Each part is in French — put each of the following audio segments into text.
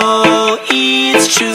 know it's true.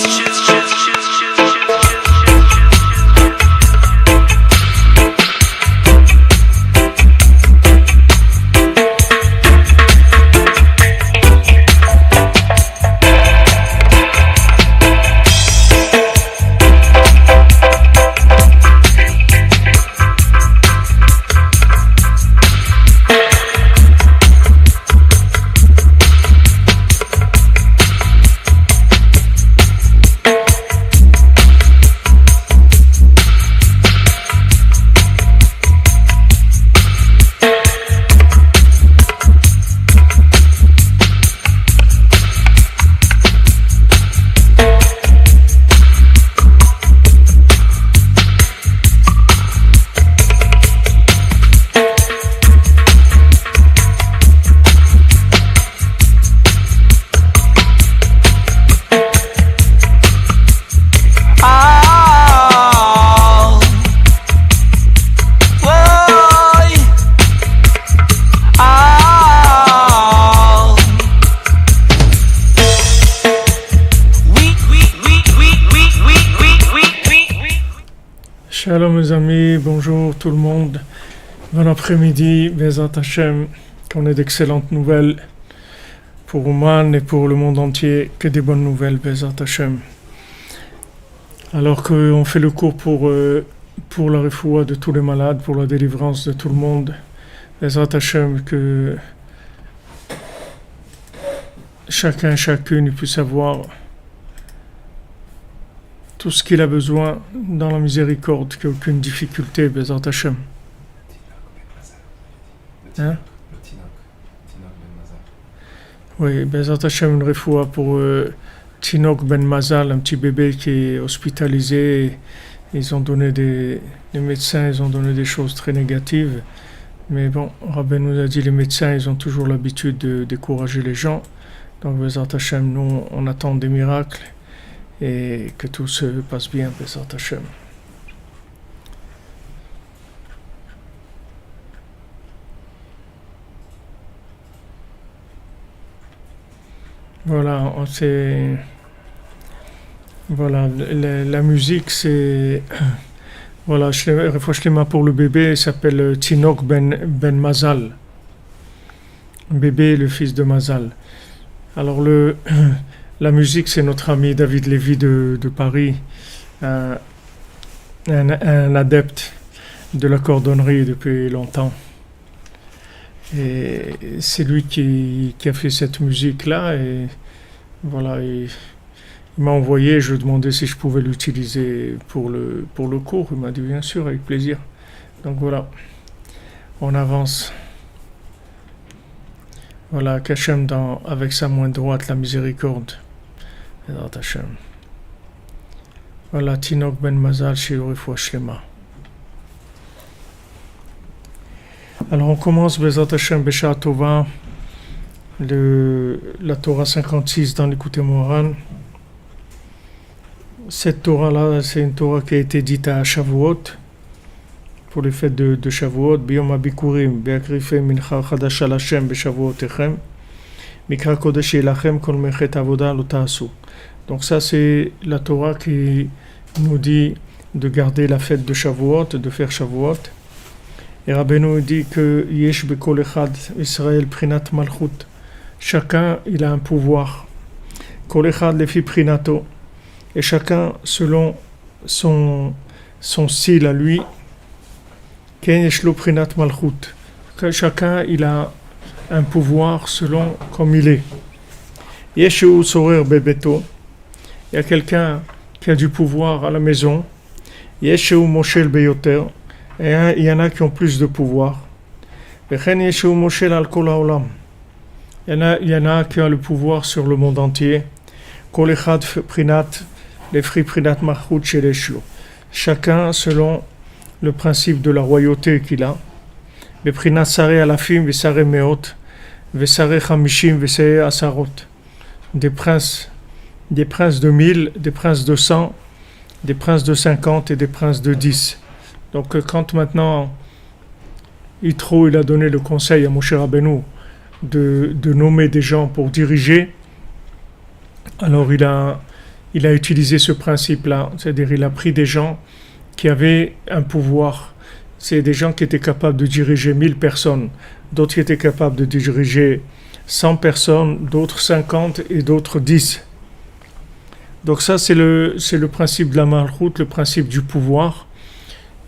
Shalom mes amis, bonjour tout le monde, bon après-midi, Bezat Hashem, qu'on ait d'excellentes nouvelles pour Ouman et pour le monde entier, que des bonnes nouvelles, Bezat Hashem. Alors qu'on fait le cours pour la refoua de tous les malades, pour la délivrance de tout le monde, Bezat Hashem, que chacun, chacune puisse avoir tout ce qu'il a besoin dans la miséricorde, qu'il n'y ait aucune difficulté, Bezat Hashem. Hein? Oui, Bezat Hashem, une refoua pour Tinok Ben Mazal, un petit bébé qui est hospitalisé. Ils ont donné les médecins, ils ont donné des choses très négatives. Mais bon, Rabbi nous a dit, les médecins, ils ont toujours l'habitude de décourager les gens. Donc, Bezat Hashem, nous, on attend des miracles. Et que tout se passe bien, Bezat Hashem. Voilà, la musique, c'est voilà, pour le bébé, il s'appelle Tinok Ben Mazal. Bébé, le fils de Mazal. Alors la musique, c'est notre ami David Lévy de Paris, un adepte de la cordonnerie depuis longtemps. Et c'est lui qui a fait cette musique-là. Et voilà, il m'a envoyé, je lui ai demandé si je pouvais l'utiliser pour le cours. Il m'a dit bien sûr, avec plaisir. Donc voilà, on avance. Voilà, qu'Hachem avec sa main droite, la miséricorde. Voilà, Tinok Ben Mazal, Shiur Refoua Shlema. Alors on commence, Bezat Hashem, Besha Tova, la Torah 56 dans l'Écoute Moran. Cette Torah-là, c'est une Torah qui a été dite à Shavuot, pour les fêtes de Shavuot, Biyom HaBikurim, Be'akrifei Mincha Chadasha Lashem Beshavuotechem, Mikra Kodesh Yelachem Kol Mechet Avoda Lo Ta'asu. Donc ça, c'est la Torah qui nous dit de garder la fête de Shavuot, de faire Shavuot. Et Rabbeinu dit que Yesh Bekol Echad Israël Prinat Malchut. Chacun, il a un pouvoir. Kol Echad Lefi Prinato. Et chacun, selon son style à lui, Ken Yesh Lo Prinat Malchut. Chacun, il a un pouvoir selon comme il est. Yeshu Sorer Bebeto. Il y a quelqu'un qui a du pouvoir à la maison. Yeshu Moshel Beyoter. Et il y en a qui ont plus de pouvoir. Yeshu Moshel Al Kol Haolam. Il y en a qui ont le pouvoir sur le monde entier. Kol Echad Prinat, les Fri Prinat Malchut Sheleshu. Chacun selon le principe de la royauté qu'il a. Beprinat Sare Alafim, Vesare Meot, Vesare Chamishim, Vesare Asarot. Des princes de 1000, des princes de 100, des princes de 50 et des princes de 10. Donc quand maintenant Yitro il a donné le conseil à Moshe Rabbeinu de nommer des gens pour diriger, Alors il a utilisé ce principe-là, c'est-à-dire il a pris des gens qui avaient un pouvoir. C'est des gens qui étaient capables de diriger 1000 personnes, d'autres qui étaient capables de diriger 100 personnes, d'autres 50 et d'autres 10. Donc ça c'est le principe de la malchoute, le principe du pouvoir.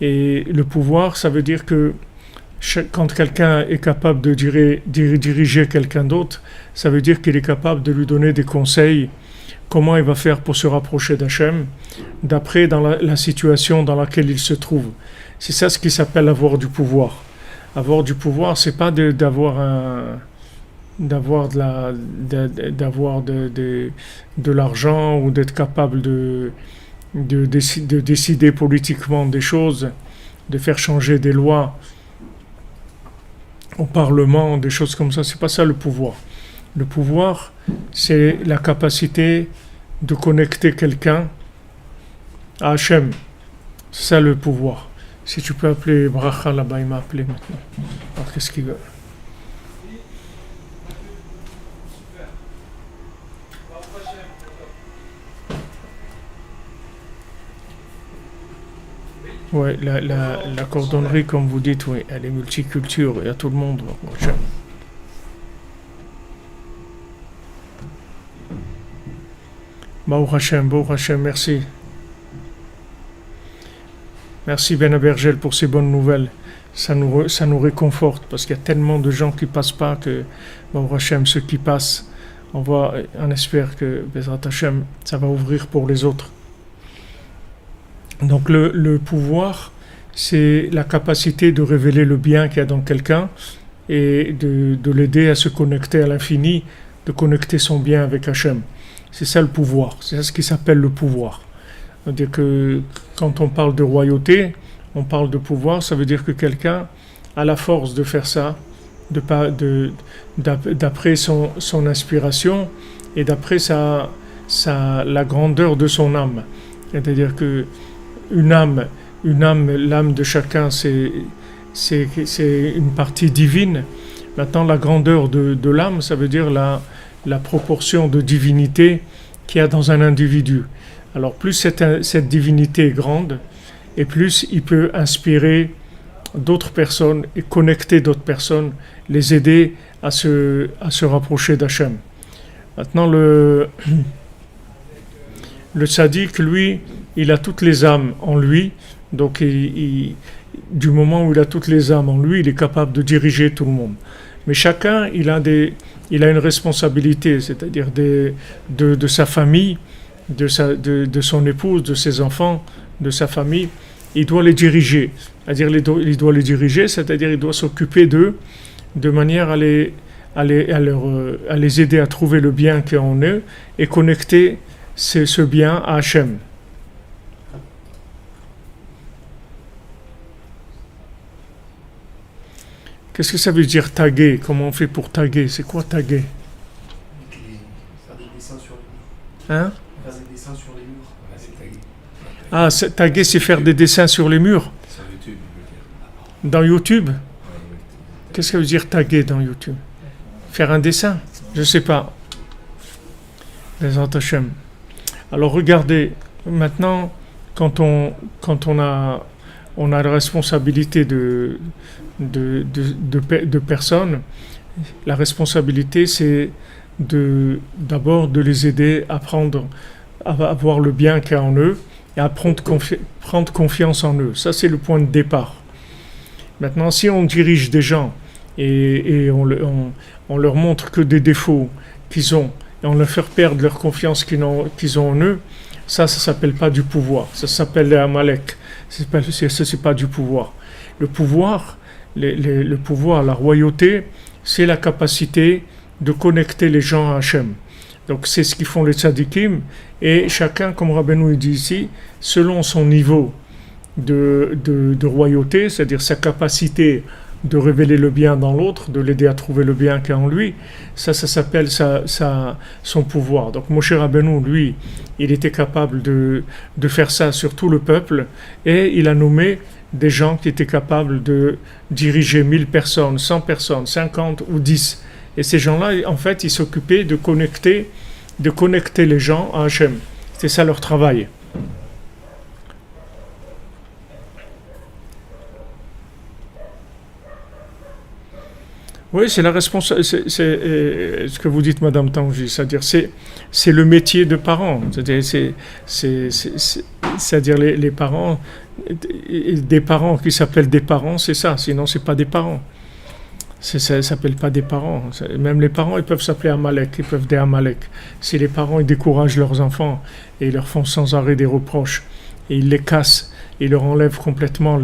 Et le pouvoir, ça veut dire que quand quelqu'un est capable de diriger quelqu'un d'autre, ça veut dire qu'il est capable de lui donner des conseils, comment il va faire pour se rapprocher d'Hachem, d'après dans la situation dans laquelle il se trouve. C'est ça ce qui s'appelle avoir du pouvoir. Avoir du pouvoir, c'est pas d'avoir de l'argent ou d'être capable de décider politiquement des choses, de faire changer des lois au Parlement, des choses comme ça. C'est pas ça le pouvoir. Le pouvoir, c'est la capacité de connecter quelqu'un à Hachem. C'est ça le pouvoir. Si tu peux appeler Bracha là-bas, il m'a appelé maintenant. Alors qu'est-ce qu'il veut? Ouais, la cordonnerie, comme vous dites, oui, elle est multiculture, il y a tout le monde. Baruch Hashem, merci. Merci Ben Abergel pour ces bonnes nouvelles. Ça nous réconforte parce qu'il y a tellement de gens qui passent pas que Baruch Hashem, ceux qui passent, on espère que Bezrat Hashem, ça va ouvrir pour les autres. Donc le pouvoir, c'est la capacité de révéler le bien qu'il y a dans quelqu'un et de l'aider à se connecter à l'infini, de connecter son bien avec Hachem. C'est ça le pouvoir, c'est ça ce qui s'appelle le pouvoir. C'est-à-dire que quand on parle de royauté, on parle de pouvoir, ça veut dire que quelqu'un a la force de faire ça, d'après son inspiration et d'après la grandeur de son âme. C'est-à-dire que l'âme de chacun, c'est une partie divine. Maintenant, la grandeur de l'âme, ça veut dire la proportion de divinité qu'il y a dans un individu. Alors, plus cette divinité est grande, et plus il peut inspirer d'autres personnes et connecter d'autres personnes, les aider à se rapprocher d'Hachem. Maintenant, le tzaddik, lui, il a toutes les âmes en lui, donc du moment où il a toutes les âmes en lui, il est capable de diriger tout le monde. Mais chacun, il a une responsabilité, c'est-à-dire de sa famille, de son épouse, de ses enfants, de sa famille. Il doit les diriger, c'est-à-dire il doit les diriger, c'est-à-dire il doit s'occuper d'eux de manière à les aider à trouver le bien qui est en eux et connecter ce bien à Hachem. Qu'est-ce que ça veut dire taguer? Comment on fait pour taguer? C'est quoi taguer? Faire des dessins sur les murs. Hein? Faire des dessins sur les murs. Voilà, c'est taguer. Ah, taguer, c'est faire des dessins sur les murs? Sur YouTube, Dans YouTube? Qu'est-ce que ça veut dire taguer dans YouTube? Faire un dessin? Je ne sais pas. Les Hachem. Alors regardez, maintenant, quand on a la responsabilité de personnes, la responsabilité c'est d'abord de les aider à voir le bien qu'il y a en eux et à prendre confiance en eux. Ça c'est le point de départ. Maintenant, si on dirige des gens et on leur montre que des défauts qu'ils ont et on leur fait perdre leur confiance qu'ils ont en eux, ça s'appelle pas du pouvoir, ça s'appelle les Amalek. C'est pas du pouvoir. Le pouvoir, le pouvoir, la royauté, c'est la capacité de connecter les gens à Hachem. Donc c'est ce qu'ils font les tzadikim, et chacun, comme Rabbeinu dit ici, selon son niveau de royauté, c'est-à-dire sa capacité de révéler le bien dans l'autre, de l'aider à trouver le bien qu'il y a en lui, ça s'appelle son pouvoir. Donc Moshe Rabbeinu, lui, il était capable de faire ça sur tout le peuple, et il a nommé des gens qui étaient capables de diriger 1000 personnes, 100 personnes, 50 ou 10. Et ces gens-là, en fait, ils s'occupaient de connecter de connecter les gens à Hachem. C'est ça leur travail. Oui, c'est la responsabilité. C'est ce que vous dites, Madame Tangi, c'est-à-dire c'est le métier de parents. C'est-à-dire les parents, des parents qui s'appellent des parents, c'est ça. Sinon, c'est pas des parents. Ça ne s'appelle pas des parents. Même les parents, ils peuvent s'appeler Amalek, ils peuvent des Amalek. Si les parents ils découragent leurs enfants et ils leur font sans arrêt des reproches et ils les cassent, ils leur enlèvent complètement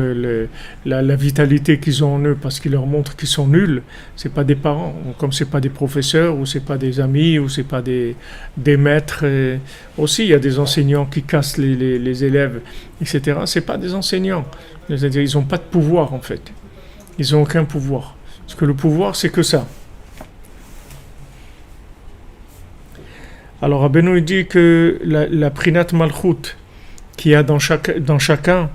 la vitalité qu'ils ont en eux parce qu'ils leur montrent qu'ils sont nuls, c'est pas des parents. Comme c'est pas des professeurs ou c'est pas des amis ou c'est pas des maîtres. Aussi, il y a des enseignants qui cassent les élèves, etc. C'est pas des enseignants. C'est-à-dire, ils n'ont pas de pouvoir en fait. Ils n'ont aucun pouvoir. Parce que le pouvoir, c'est que ça. Alors, Rabbeinu dit que la Prinat Malchut qu'il y a dans chacun,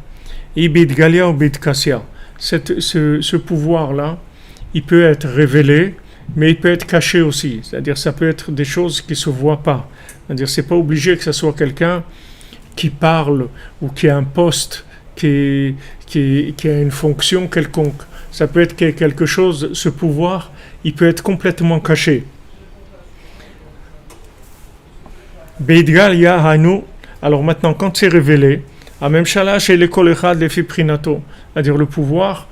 Ibid Galia ou Bid Kassia, ce pouvoir-là, il peut être révélé, mais il peut être caché aussi. C'est-à-dire, ça peut être des choses qui ne se voient pas. C'est-à-dire, c'est pas obligé que ce soit quelqu'un qui parle ou qui a un poste, qui a une fonction quelconque. Ça peut être quelque chose, ce pouvoir, il peut être complètement caché. Beidgal ya hanu. Alors maintenant, quand c'est révélé, à même chala chez l'école echad les fiprinato, c'est-à-dire le pouvoir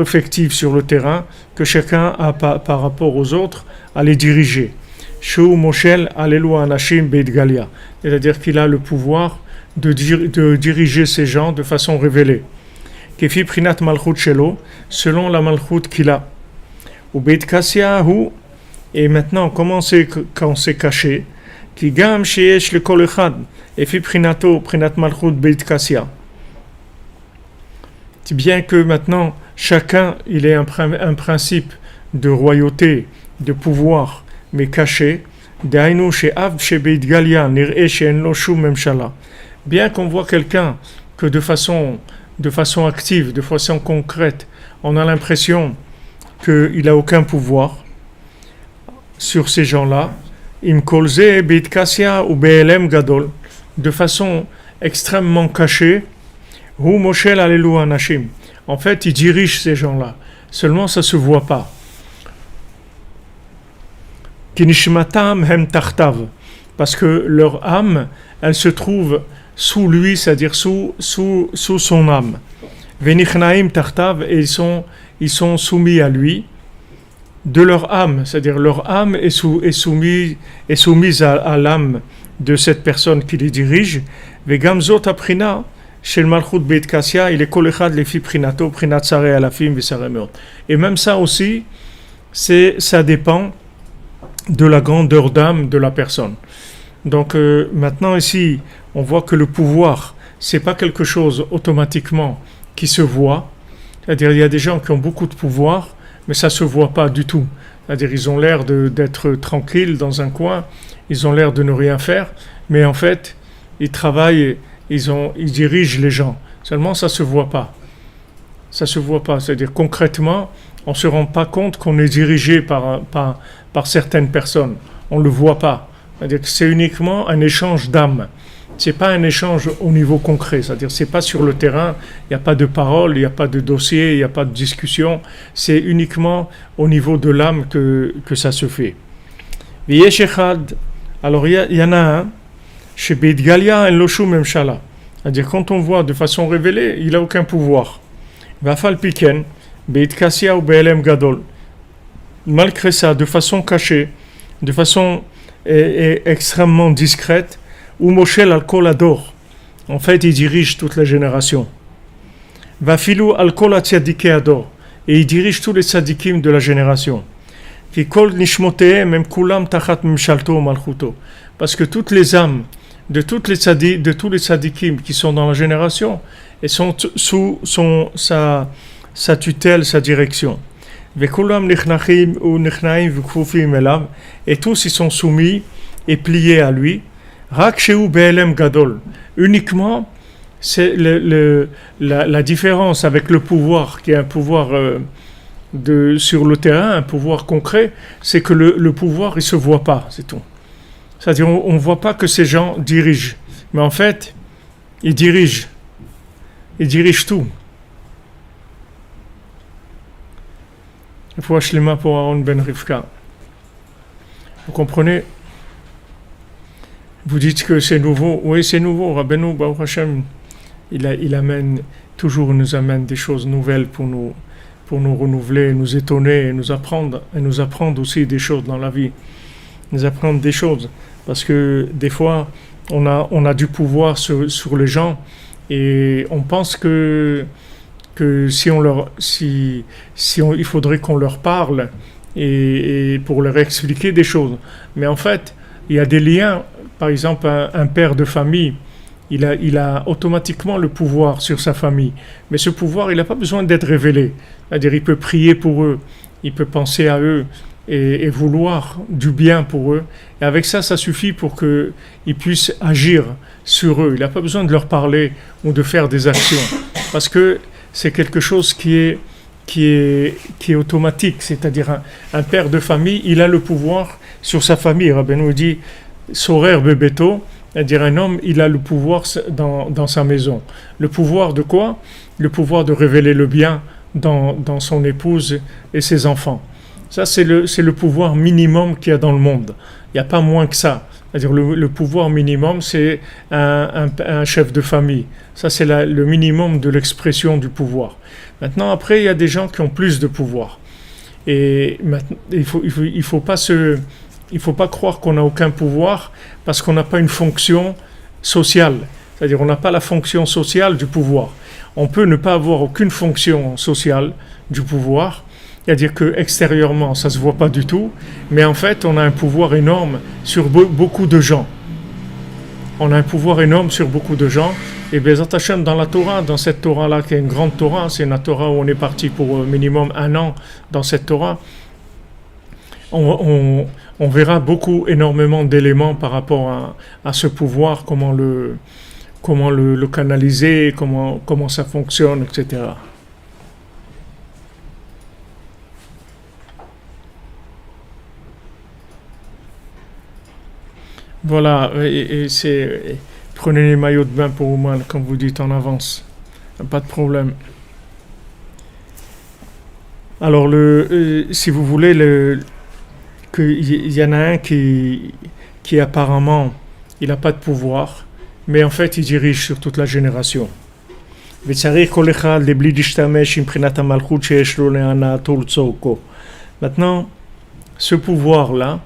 effectif sur le terrain que chacun a par rapport aux autres à les diriger. Shu moshel alelu anashim beidgalia, c'est-à-dire qu'il a le pouvoir de diriger ces gens de façon révélée. Kefi prinat malchut shelo, selon la malchut qu'il a. Ou beit kassia hu, et maintenant comment c'est quand c'est caché, ki gam sheyesh le kol echad, et fi prinato prinat malchut beit kassia. Bien que maintenant chacun il ait un principe de royauté, de pouvoir, mais caché, dainu she'av she'beit galia nir'e she'en lo shum memshala. Bien qu'on voit quelqu'un que de façon active, de façon concrète, on a l'impression qu'il n'a aucun pouvoir sur ces gens-là, im kolze beit kassia ou be'elem gadol, de façon extrêmement cachée, hu moshel alelu anashim. En fait, il dirige ces gens-là. Seulement, ça ne se voit pas. Kinishmatam hem tartav, parce que leur âme, elle se trouve sous lui, c'est-à-dire sous son âme. Venichnaim tartav, et ils sont soumis à lui de leur âme, c'est-à-dire leur âme est soumise à l'âme de cette personne qui les dirige. Vegamzot aprina shel malchut beit kassia, il est kol echad lefi prinato prinat sarei alafim v'sarei meot. Et même ça aussi, ça dépend de la grandeur d'âme de la personne. Donc maintenant ici, on voit que le pouvoir, c'est pas quelque chose automatiquement qui se voit. C'est-à-dire il y a des gens qui ont beaucoup de pouvoir, mais ça se voit pas du tout. C'est-à-dire ils ont l'air d'être tranquilles dans un coin, ils ont l'air de ne rien faire, mais en fait ils travaillent, ils dirigent les gens. Seulement ça se voit pas. Ça se voit pas. C'est-à-dire concrètement, on se rend pas compte qu'on est dirigé par certaines personnes. On le voit pas. C'est-à-dire que c'est uniquement un échange d'âme. C'est pas un échange au niveau concret. C'est-à-dire c'est pas sur le terrain, il n'y a pas de parole, il n'y a pas de dossier, il n'y a pas de discussion. C'est uniquement au niveau de l'âme que ça se fait. Alors il y en a un, chez Beit Galia en Loshu Memshala. C'est-à-dire quand on voit de façon révélée, il n'a aucun pouvoir. Vafal Piken, Beit Kassia ou Be'elem Gadol. Malgré ça, de façon cachée, de façon extrêmement discrète, ou Moshel al-Kol Ador. En fait, il dirige toute la génération. Vafilou al-Kol Atzadike Ador. Et il dirige tous les tzadikim de la génération. Ki kol nishmoteh mem kulam tachat memshalto malchuto. Parce que toutes les âmes de tous les tzadikim qui sont dans la génération, elles sont sous sa tutelle, sa direction. Vekulam nichnachim ou nichnaim v'kfufim elav. Et tous ils sont soumis et pliés à lui. Rak sheu be'elem gadol. Uniquement, c'est la différence avec le pouvoir, qui est un pouvoir sur le terrain, un pouvoir concret, c'est que le pouvoir, il se voit pas, c'est tout. C'est-à-dire, on ne voit pas que ces gens dirigent. Mais en fait, ils dirigent. Ils dirigent tout. Il faut acheter les mains pour Aaron Ben Rivka. Vous comprenez? Vous dites que c'est nouveau. Oui, c'est nouveau. Rabbeinu, Baruch Hashem, il amène, toujours nous amène des choses nouvelles pour nous renouveler, nous étonner, et nous apprendre aussi des choses dans la vie. Nous apprendre des choses. Parce que des fois, on a du pouvoir sur les gens et on pense que il faudrait qu'on leur parle et pour leur expliquer des choses. Mais en fait, il y a des liens. Par exemple, un père de famille, il a automatiquement le pouvoir sur sa famille. Mais ce pouvoir, il n'a pas besoin d'être révélé. C'est-à-dire, il peut prier pour eux, il peut penser à eux et vouloir du bien pour eux. Et avec ça, ça suffit pour qu'ils puissent agir sur eux. Il n'a pas besoin de leur parler ou de faire des actions. Parce que c'est quelque chose qui est automatique. C'est-à-dire, un père de famille, il a le pouvoir sur sa famille. Rabbeinu dit, Sorer Bebeto, c'est-à-dire un homme, il a le pouvoir dans sa maison. Le pouvoir de quoi? Le pouvoir de révéler le bien dans son épouse et ses enfants. Ça, c'est le pouvoir minimum qu'il y a dans le monde. Il n'y a pas moins que ça. C'est-à-dire le pouvoir minimum, c'est un chef de famille. Ça, c'est le minimum de l'expression du pouvoir. Maintenant, après, il y a des gens qui ont plus de pouvoir. Et maintenant, il faut pas croire qu'on n'a aucun pouvoir parce qu'on n'a pas une fonction sociale. C'est-à-dire on n'a pas la fonction sociale du pouvoir. On peut ne pas avoir aucune fonction sociale du pouvoir. C'est-à-dire qu'extérieurement, ça ne se voit pas du tout. Mais en fait, on a un pouvoir énorme sur beaucoup de gens. On a un pouvoir énorme sur beaucoup de gens. Et Bezat Hashem, dans la Torah, dans cette Torah-là, qui est une grande Torah, c'est une Torah où on est parti pour minimum 1 an dans cette Torah, on verra énormément d'éléments par rapport à ce pouvoir, comment le canaliser, comment ça fonctionne, etc. Voilà, prenez les maillots de bain pour Ouman, comme vous dites en avance, pas de problème. Alors, si vous voulez, qu'il y en a un qui apparemment, il n'a pas de pouvoir, mais en fait, il dirige sur toute la génération. Maintenant, ce pouvoir-là,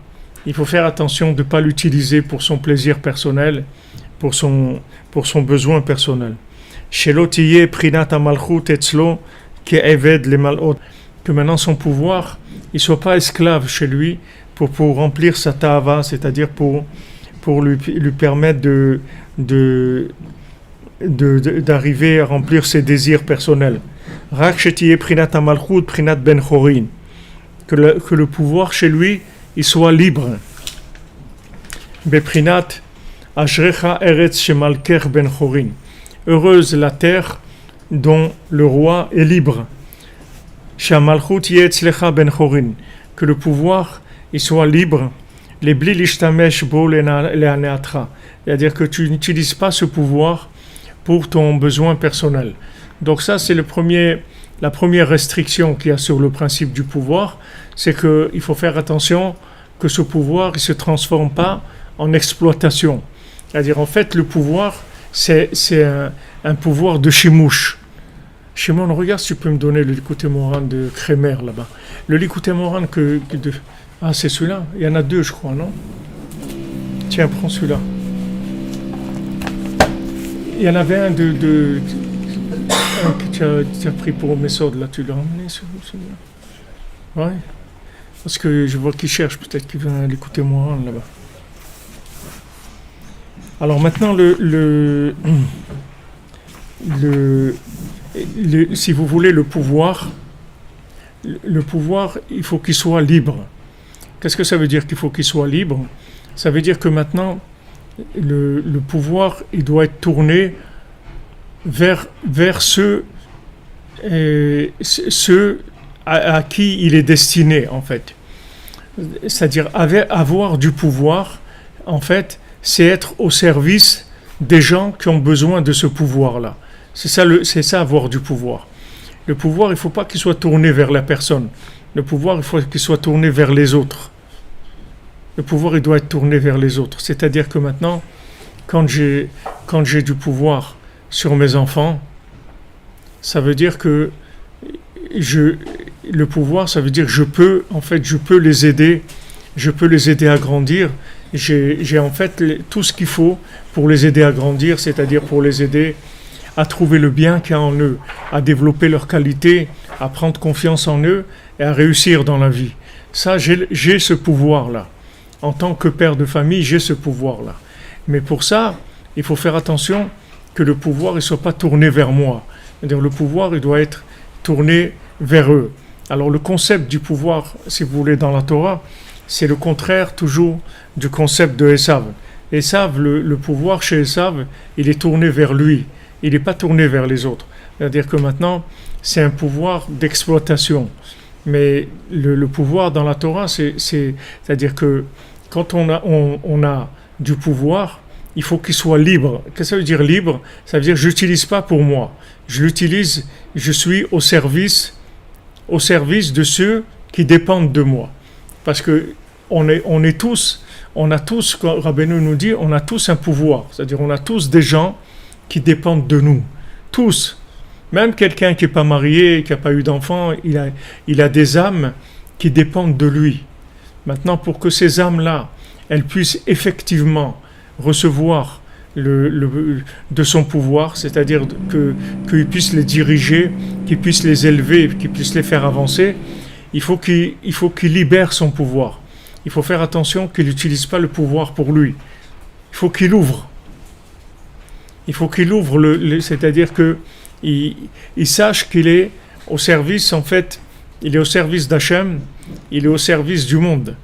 il faut faire attention de ne pas l'utiliser pour son plaisir personnel, pour son besoin personnel. Que maintenant son pouvoir, il ne soit pas esclave chez lui pour remplir sa ta'ava, c'est-à-dire pour lui permettre d'arriver à remplir ses désirs personnels. Que le pouvoir chez lui, il soit libre. Beprinat ashrecha eretz shemalker ben chorin. Heureuse la terre dont le roi est libre. Shamalchut yetzlecha ben chorin. Que le pouvoir il soit libre. Les bli lishtamesh bo leaneatra. C'est-à-dire que tu n'utilises pas ce pouvoir pour ton besoin personnel. Donc ça, c'est la première restriction qu'il y a sur le principe du pouvoir, c'est qu'il faut faire attention que ce pouvoir ne se transforme pas en exploitation. C'est-à-dire, en fait, le pouvoir, c'est un pouvoir de chimouche. Shimon, regarde si tu peux me donner le Likutei Moharan de Kremer, là-bas. Le Likutei Moharan Ah, c'est celui-là. Il y en a 2, je crois, non? Tiens, prends celui-là. Il y en avait un que tu as pris pour Messod, là, tu l'as ramené, celui-là? Ouais. Parce que je vois qu'il cherche, peut-être qu'il vient l'écouter moi là-bas. Alors maintenant, si vous voulez, le pouvoir, il faut qu'il soit libre. Qu'est-ce que ça veut dire qu'il faut qu'il soit libre? Ça veut dire que maintenant, le pouvoir, il doit être tourné vers ceux à qui il est destiné, en fait. C'est-à-dire avoir du pouvoir en fait, c'est être au service des gens qui ont besoin de ce pouvoir-là. C'est ça avoir du pouvoir. Le pouvoir, il ne faut pas qu'il soit tourné vers la personne. Le pouvoir, il faut qu'il soit tourné vers les autres. Le pouvoir, il doit être tourné vers les autres. C'est-à-dire que maintenant, quand j'ai du pouvoir sur mes enfants, ça veut dire que le pouvoir, ça veut dire que je peux les aider à grandir. J'ai en fait tout ce qu'il faut pour les aider à grandir, c'est-à-dire pour les aider à trouver le bien qu'il y a en eux, à développer leurs qualités, à prendre confiance en eux et à réussir dans la vie. Ça, j'ai ce pouvoir-là. En tant que père de famille, j'ai ce pouvoir-là. Mais pour ça, il faut faire attention que le pouvoir ne soit pas tourné vers moi. C'est-à-dire le pouvoir, il doit être tourné vers eux. Alors le concept du pouvoir, si vous voulez, dans la Torah, c'est le contraire toujours du concept de Esav. Esav, le pouvoir chez Esav, il est tourné vers lui. Il n'est pas tourné vers les autres. C'est-à-dire que maintenant, c'est un pouvoir d'exploitation. Mais le pouvoir dans la Torah, c'est-à-dire que quand on a du pouvoir, il faut qu'il soit libre. Qu'est-ce que ça veut dire libre? Ça veut dire que je l'utilise pas pour moi. Je l'utilise, je suis au service de ceux qui dépendent de moi. Parce que on a tous, comme Rabbeinu nous dit, on a tous un pouvoir. C'est-à-dire on a tous des gens qui dépendent de nous. Tous. Même quelqu'un qui n'est pas marié, qui n'a pas eu d'enfant, il a des âmes qui dépendent de lui. Maintenant, pour que ces âmes-là, elles puissent effectivement recevoir de son pouvoir, c'est-à-dire qu'il puisse les diriger, qu'il puisse les élever, qu'il puisse les faire avancer, il faut qu'il libère son pouvoir. Il faut faire attention qu'il n'utilise pas le pouvoir pour lui. Il faut qu'il ouvre. Il faut qu'il ouvre, c'est-à-dire qu'il sache qu'il est au service, en fait, il est au service d'Hachem, il est au service du monde.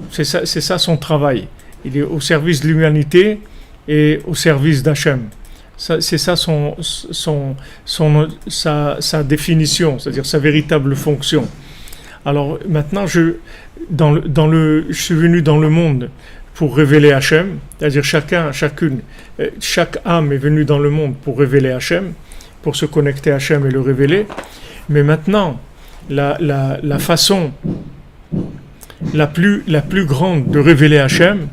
C'est ça son travail. Il est au service de l'humanité et au service d'Hachem. C'est ça sa définition, c'est-à-dire sa véritable fonction. Alors maintenant, je suis venu dans le monde pour révéler Hachem, c'est-à-dire chaque âme est venue dans le monde pour révéler Hachem, pour se connecter à Hachem et le révéler. Mais maintenant, la façon la plus grande de révéler Hachem,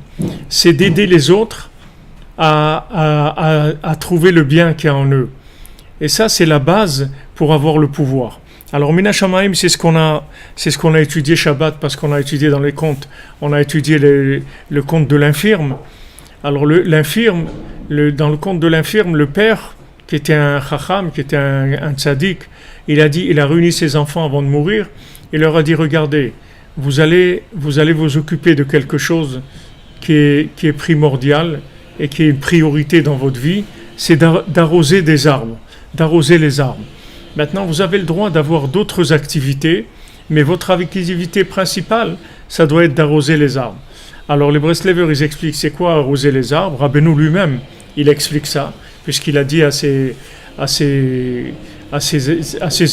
c'est d'aider les autres à trouver le bien qu'il y a en eux. Et ça, c'est la base pour avoir le pouvoir. Alors, Mina Shamaim, c'est ce qu'on a étudié Shabbat, parce qu'on a étudié dans les contes, on a étudié le conte de l'infirme. Alors, dans le conte de l'infirme, le père, qui était un chacham, qui était un tzaddik, il a réuni ses enfants avant de mourir, il leur a dit, regardez, vous allez vous occuper de quelque chose qui est primordial et qui est une priorité dans votre vie, c'est d'arroser des arbres, d'arroser les arbres. Maintenant, vous avez le droit d'avoir d'autres activités, mais votre activité principale, ça doit être d'arroser les arbres. Alors les Breslevers, ils expliquent c'est quoi arroser les arbres. Rabbeinu lui-même, il explique ça, puisqu'il a dit à ses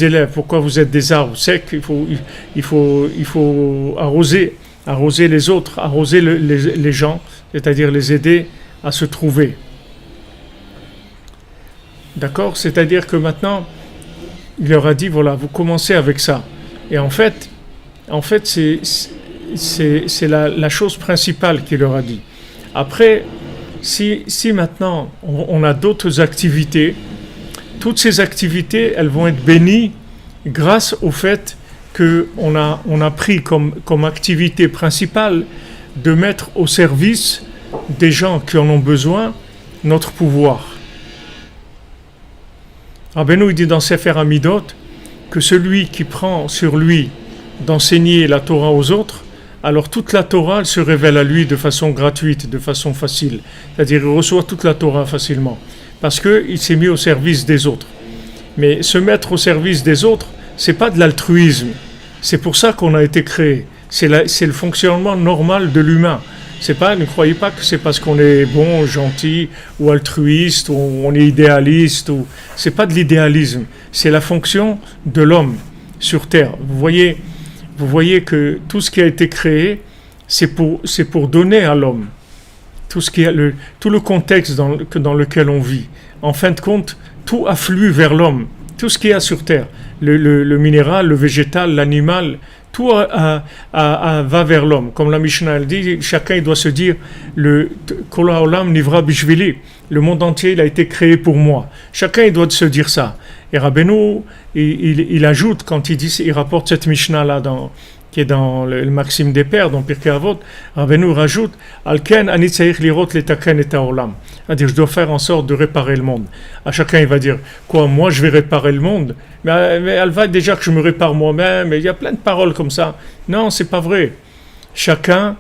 élèves, pourquoi vous êtes des arbres secs, il faut arroser les autres, arroser les gens, c'est-à-dire les aider à se trouver. D'accord? C'est-à-dire que maintenant, il leur a dit, voilà, vous commencez avec ça. Et en fait c'est la chose principale qu'il leur a dit. Après, si maintenant on a d'autres activités, toutes ces activités, elles vont être bénies grâce au fait qu'on a pris comme activité principale de mettre au service des gens qui en ont besoin notre pouvoir. Rabbeinu il dit dans Sefer Amidot que celui qui prend sur lui d'enseigner la Torah aux autres, alors toute la Torah elle se révèle à lui de façon gratuite, de façon facile. C'est-à-dire il reçoit toute la Torah facilement, parce qu'il s'est mis au service des autres. Mais se mettre au service des autres, c'est pas de l'altruisme. C'est pour ça qu'on a été créé. C'est le fonctionnement normal de l'humain. Ne croyez pas que c'est parce qu'on est bon, gentil, ou altruiste, ou on est idéaliste. C'est pas de l'idéalisme. C'est la fonction de l'homme sur Terre. Vous voyez que tout ce qui a été créé, c'est pour donner à l'homme. tout le contexte dans lequel on vit. En fin de compte, tout afflue vers l'homme. Tout ce qu'il y a sur terre, le minéral, le végétal, l'animal, tout va vers l'homme. Comme la Mishnah elle dit, chacun il doit se dire Kol ha'olam nivra bishvili. Le monde entier il a été créé pour moi. Chacun il doit se dire ça. Et Rabbeinu il ajoute quand il rapporte cette Mishnah là qui est dans le Maxime des Pères, dans Pirkei Avot, Rabbeinu rajoute Alken ani tzaich lirot letaken et ha'olam. C'est-à-dire, je dois faire en sorte de réparer le monde. À chacun, il va dire quoi, moi je vais réparer le monde, mais elle va déjà que je me répare moi-même. Et il y a plein de paroles comme ça. Non, c'est pas vrai. Chacun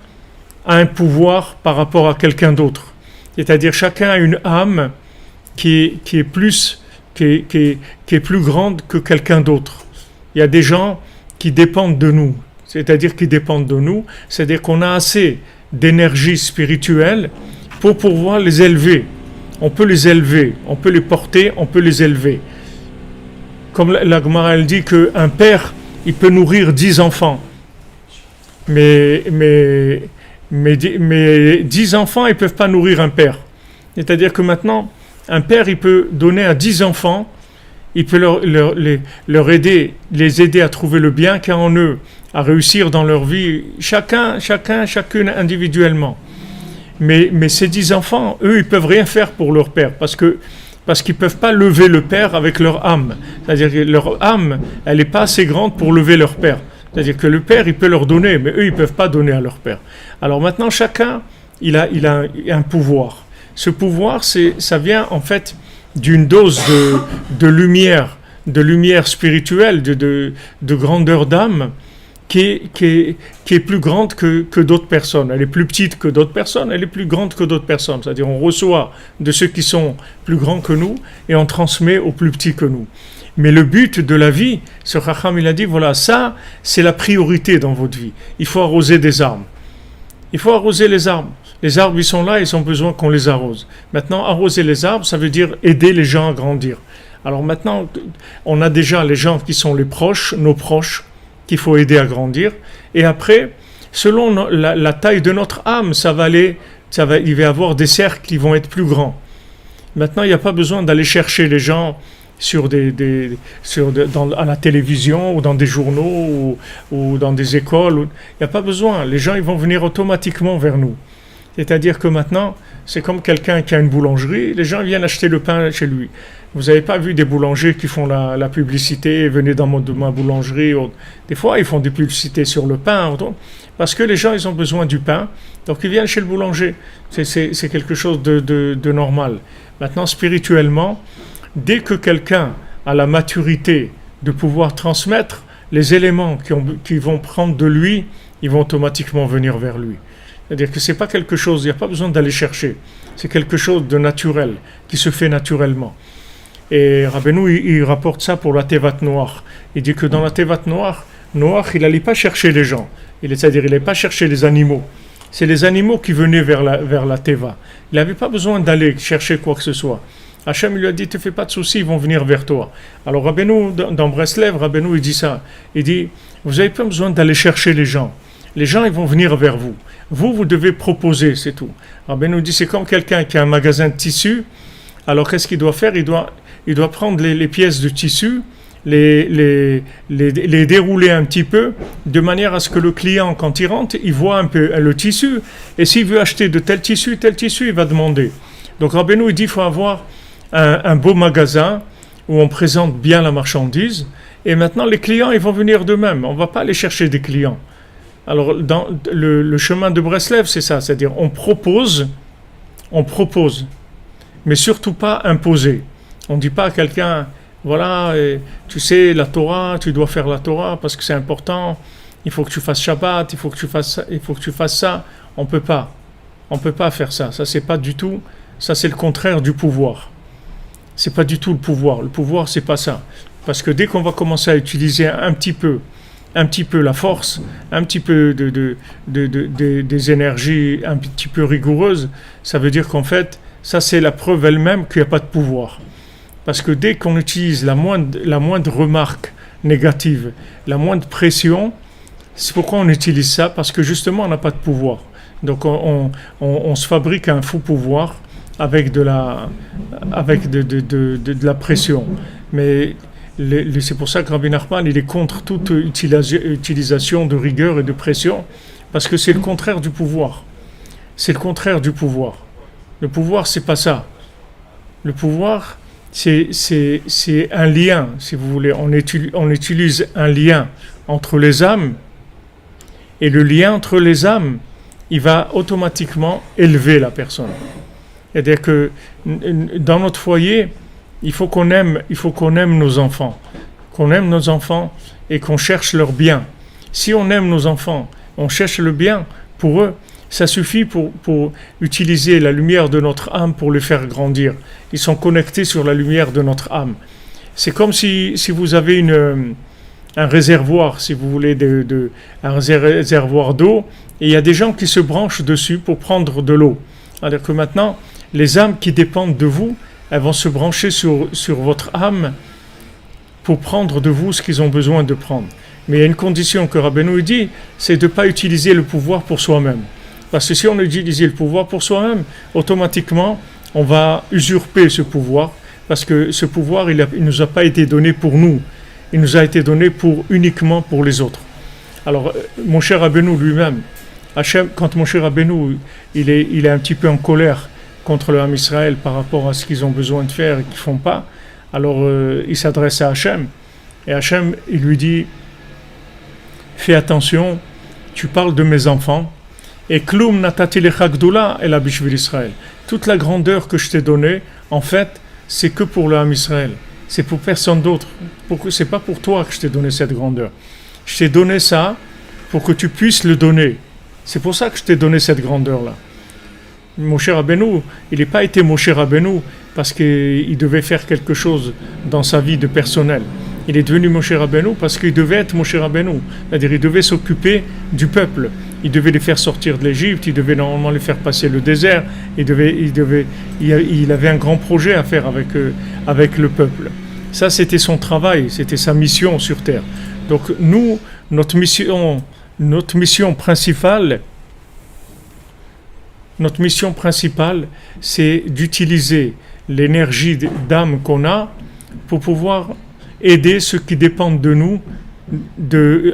a un pouvoir par rapport à quelqu'un d'autre. C'est-à-dire, chacun a une âme qui est plus grande que quelqu'un d'autre. Il y a des gens qui dépendent de nous. C'est-à-dire qu'ils dépendent de nous, c'est-à-dire qu'on a assez d'énergie spirituelle pour pouvoir les élever. On peut les élever, on peut les porter, on peut les élever. Comme la Gemara elle dit qu'un père, il peut nourrir 10 enfants. Mais 10 enfants, ils ne peuvent pas nourrir un père. C'est-à-dire que maintenant, un père, il peut donner à 10 enfants, il peut leur aider, les aider à trouver le bien qu'il y a en eux, à réussir dans leur vie, chacune individuellement. Mais ces 10 enfants, eux, ils peuvent rien faire pour leur père, parce qu'ils peuvent pas lever le père avec leur âme. C'est-à-dire que leur âme, elle n'est pas assez grande pour lever leur père. C'est-à-dire que le père, il peut leur donner, mais eux, ils peuvent pas donner à leur père. Alors maintenant, chacun, il a un pouvoir. Ce pouvoir, ça vient en fait d'une dose de lumière spirituelle, de grandeur d'âme, qui est plus grande que d'autres personnes. Elle est plus petite que d'autres personnes, elle est plus grande que d'autres personnes. C'est-à-dire on reçoit de ceux qui sont plus grands que nous et on transmet aux plus petits que nous. Mais le but de la vie, ce Chacham il a dit, voilà, ça c'est la priorité dans votre vie. Il faut arroser des arbres. Il faut arroser les arbres. Les arbres, ils sont là, ils ont besoin qu'on les arrose. Maintenant, arroser les arbres, ça veut dire aider les gens à grandir. Alors maintenant, on a déjà les gens qui sont les proches, nos proches, qu'il faut aider à grandir. Et après, selon la taille de notre âme, il va y avoir des cercles qui vont être plus grands. Maintenant, il n'y a pas besoin d'aller chercher les gens à la télévision ou dans des journaux ou dans des écoles. Il n'y a pas besoin. Les gens ils vont venir automatiquement vers nous. C'est-à-dire que maintenant, c'est comme quelqu'un qui a une boulangerie, les gens viennent acheter le pain chez lui. Vous n'avez pas vu des boulangers qui font la publicité, venez dans ma boulangerie. Des fois, ils font des publicités sur le pain, parce que les gens, ils ont besoin du pain, donc ils viennent chez le boulanger. C'est quelque chose de normal. Maintenant, spirituellement, dès que quelqu'un a la maturité de pouvoir transmettre, les éléments qui vont prendre de lui, ils vont automatiquement venir vers lui. C'est-à-dire que ce n'est pas quelque chose, il n'y a pas besoin d'aller chercher. C'est quelque chose de naturel, qui se fait naturellement. Et Rabbeinu, il rapporte ça pour la Tevat Noach. Il dit que dans la Tevat Noach, il n'allait pas chercher les gens. C'est-à-dire, il n'allait pas chercher les animaux. C'est les animaux qui venaient vers la Teva. Il n'avait pas besoin d'aller chercher quoi que ce soit. Hachem lui a dit, ne te fais pas de soucis, ils vont venir vers toi. Alors Rabbeinu, dans Breslev, Rabbeinu, il dit ça. Il dit, vous n'avez pas besoin d'aller chercher les gens. Les gens, ils vont venir vers vous. Vous devez proposer, c'est tout. Rabbeinu dit, c'est comme quelqu'un qui a un magasin de tissus. Alors qu'est-ce qu'il doit faire? Il doit prendre les pièces de tissu, les dérouler un petit peu, de manière à ce que le client, quand il rentre, il voit un peu le tissu. Et s'il veut acheter de tel tissu, il va demander. Donc Rabbeinu, il dit, il faut avoir un beau magasin où on présente bien la marchandise. Et maintenant, les clients, ils vont venir d'eux-mêmes. On ne va pas aller chercher des clients. Alors, dans le chemin de Breslev, c'est ça. C'est-à-dire, on propose, mais surtout pas imposer. On ne dit pas à quelqu'un, voilà, tu sais, la Torah, tu dois faire la Torah parce que c'est important. Il faut que tu fasses Shabbat, il faut que tu fasses ça. On peut pas faire ça. Ça, c'est pas du tout. Ça, c'est le contraire du pouvoir. C'est pas du tout le pouvoir. Le pouvoir, c'est pas ça. Parce que dès qu'on va commencer à utiliser un petit peu la force, un petit peu des énergies un petit peu rigoureuses, ça veut dire qu'en fait, ça c'est la preuve elle-même qu'il n'y a pas de pouvoir. Parce que dès qu'on utilise la moindre remarque négative, la moindre pression, c'est pourquoi on utilise ça, parce que justement on n'a pas de pouvoir. Donc on se fabrique un faux pouvoir avec de la pression. Mais c'est pour ça que Rabbi Nachman il est contre toute utilisation de rigueur et de pression, parce que c'est le contraire du pouvoir. C'est le contraire du pouvoir. Le pouvoir, c'est pas ça. Le pouvoir, c'est un lien, si vous voulez. On utilise un lien entre les âmes, et le lien entre les âmes, il va automatiquement élever la personne. C'est-à-dire que dans notre foyer, il faut qu'on aime nos enfants, et qu'on cherche leur bien. Si on aime nos enfants, on cherche le bien pour eux, ça suffit pour utiliser la lumière de notre âme pour les faire grandir. Ils sont connectés sur la lumière de notre âme. C'est comme si vous avez un réservoir, si vous voulez, un réservoir d'eau, et il y a des gens qui se branchent dessus pour prendre de l'eau. C'est-à-dire que maintenant, les âmes qui dépendent de vous, elles vont se brancher sur votre âme pour prendre de vous ce qu'ils ont besoin de prendre. Mais il y a une condition que Rabbeinu dit, c'est de ne pas utiliser le pouvoir pour soi-même. Parce que si on utilise le pouvoir pour soi-même, automatiquement, on va usurper ce pouvoir, parce que ce pouvoir, il ne nous a pas été donné pour nous. Il nous a été donné uniquement pour les autres. Alors, mon cher Rabbeinu lui-même, quand mon cher Rabbeinu, il est un petit peu en colère contre le Ham Israël par rapport à ce qu'ils ont besoin de faire et qu'ils ne font pas, alors il s'adresse à Hachem. Et Hachem, il lui dit, fais attention, tu parles de mes enfants, et Kloum natati lecha gdoula el bishvil Israël. Toute la grandeur que je t'ai donnée, en fait, c'est que pour le Ham Israël. C'est pour personne d'autre. C'est pas pour toi que je t'ai donné cette grandeur. Je t'ai donné ça pour que tu puisses le donner. C'est pour ça que je t'ai donné cette grandeur-là. Moshe Rabbeinu, il n'est pas été Moshe Rabbeinu parce qu'il devait faire quelque chose dans sa vie de personnel. Il est devenu Moshe Rabbeinu parce qu'il devait être Moshe Rabbeinu. C'est-à-dire il devait s'occuper du peuple. Il devait les faire sortir de l'Égypte, il devait normalement les faire passer le désert. Il avait un grand projet à faire avec le peuple. Ça, c'était son travail, c'était sa mission sur terre. Donc nous, notre mission principale, c'est d'utiliser l'énergie d'âme qu'on a pour pouvoir aider ceux qui dépendent de nous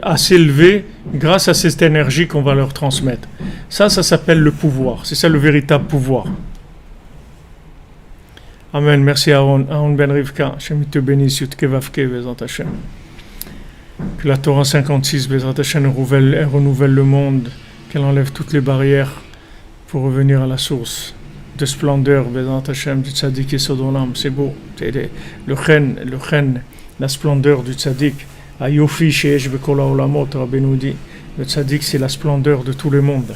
à s'élever grâce à cette énergie qu'on va leur transmettre. Ça s'appelle le pouvoir. C'est ça le véritable pouvoir. Amen. Merci Aaron Ben Rivka. Hashem te bénisse. Yutkevavke Bezrat Hashem. Que la Torah 56 Bezrat Hashem renouvelle le monde, qu'elle enlève toutes les barrières pour revenir à la source de splendeur Bezrat Hashem du tzaddik et Sodolam. C'est beau. C'est le chen, la splendeur du tzaddik. Ayofi sheesh bekola olamot, Rabbeinu dit. Le tzaddik, c'est la splendeur de tout le monde.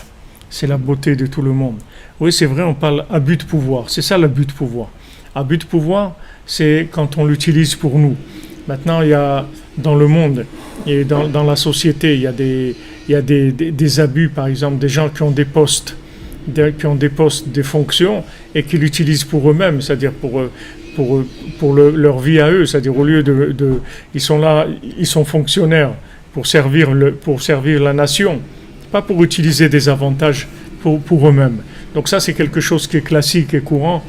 C'est la beauté de tout le monde. Oui, c'est vrai, on parle abus de pouvoir. C'est ça l'abus de pouvoir. Abus de pouvoir, c'est quand on l'utilise pour nous. Maintenant, il y a dans le monde et dans la société, il y a des abus, par exemple, des gens qui ont des postes, des fonctions et qui l'utilisent pour eux-mêmes, c'est-à-dire pour leur vie à eux, c'est-à-dire au lieu ils sont là, ils sont fonctionnaires pour servir la nation, pas pour utiliser des avantages pour eux-mêmes. Donc ça, c'est quelque chose qui est classique et courant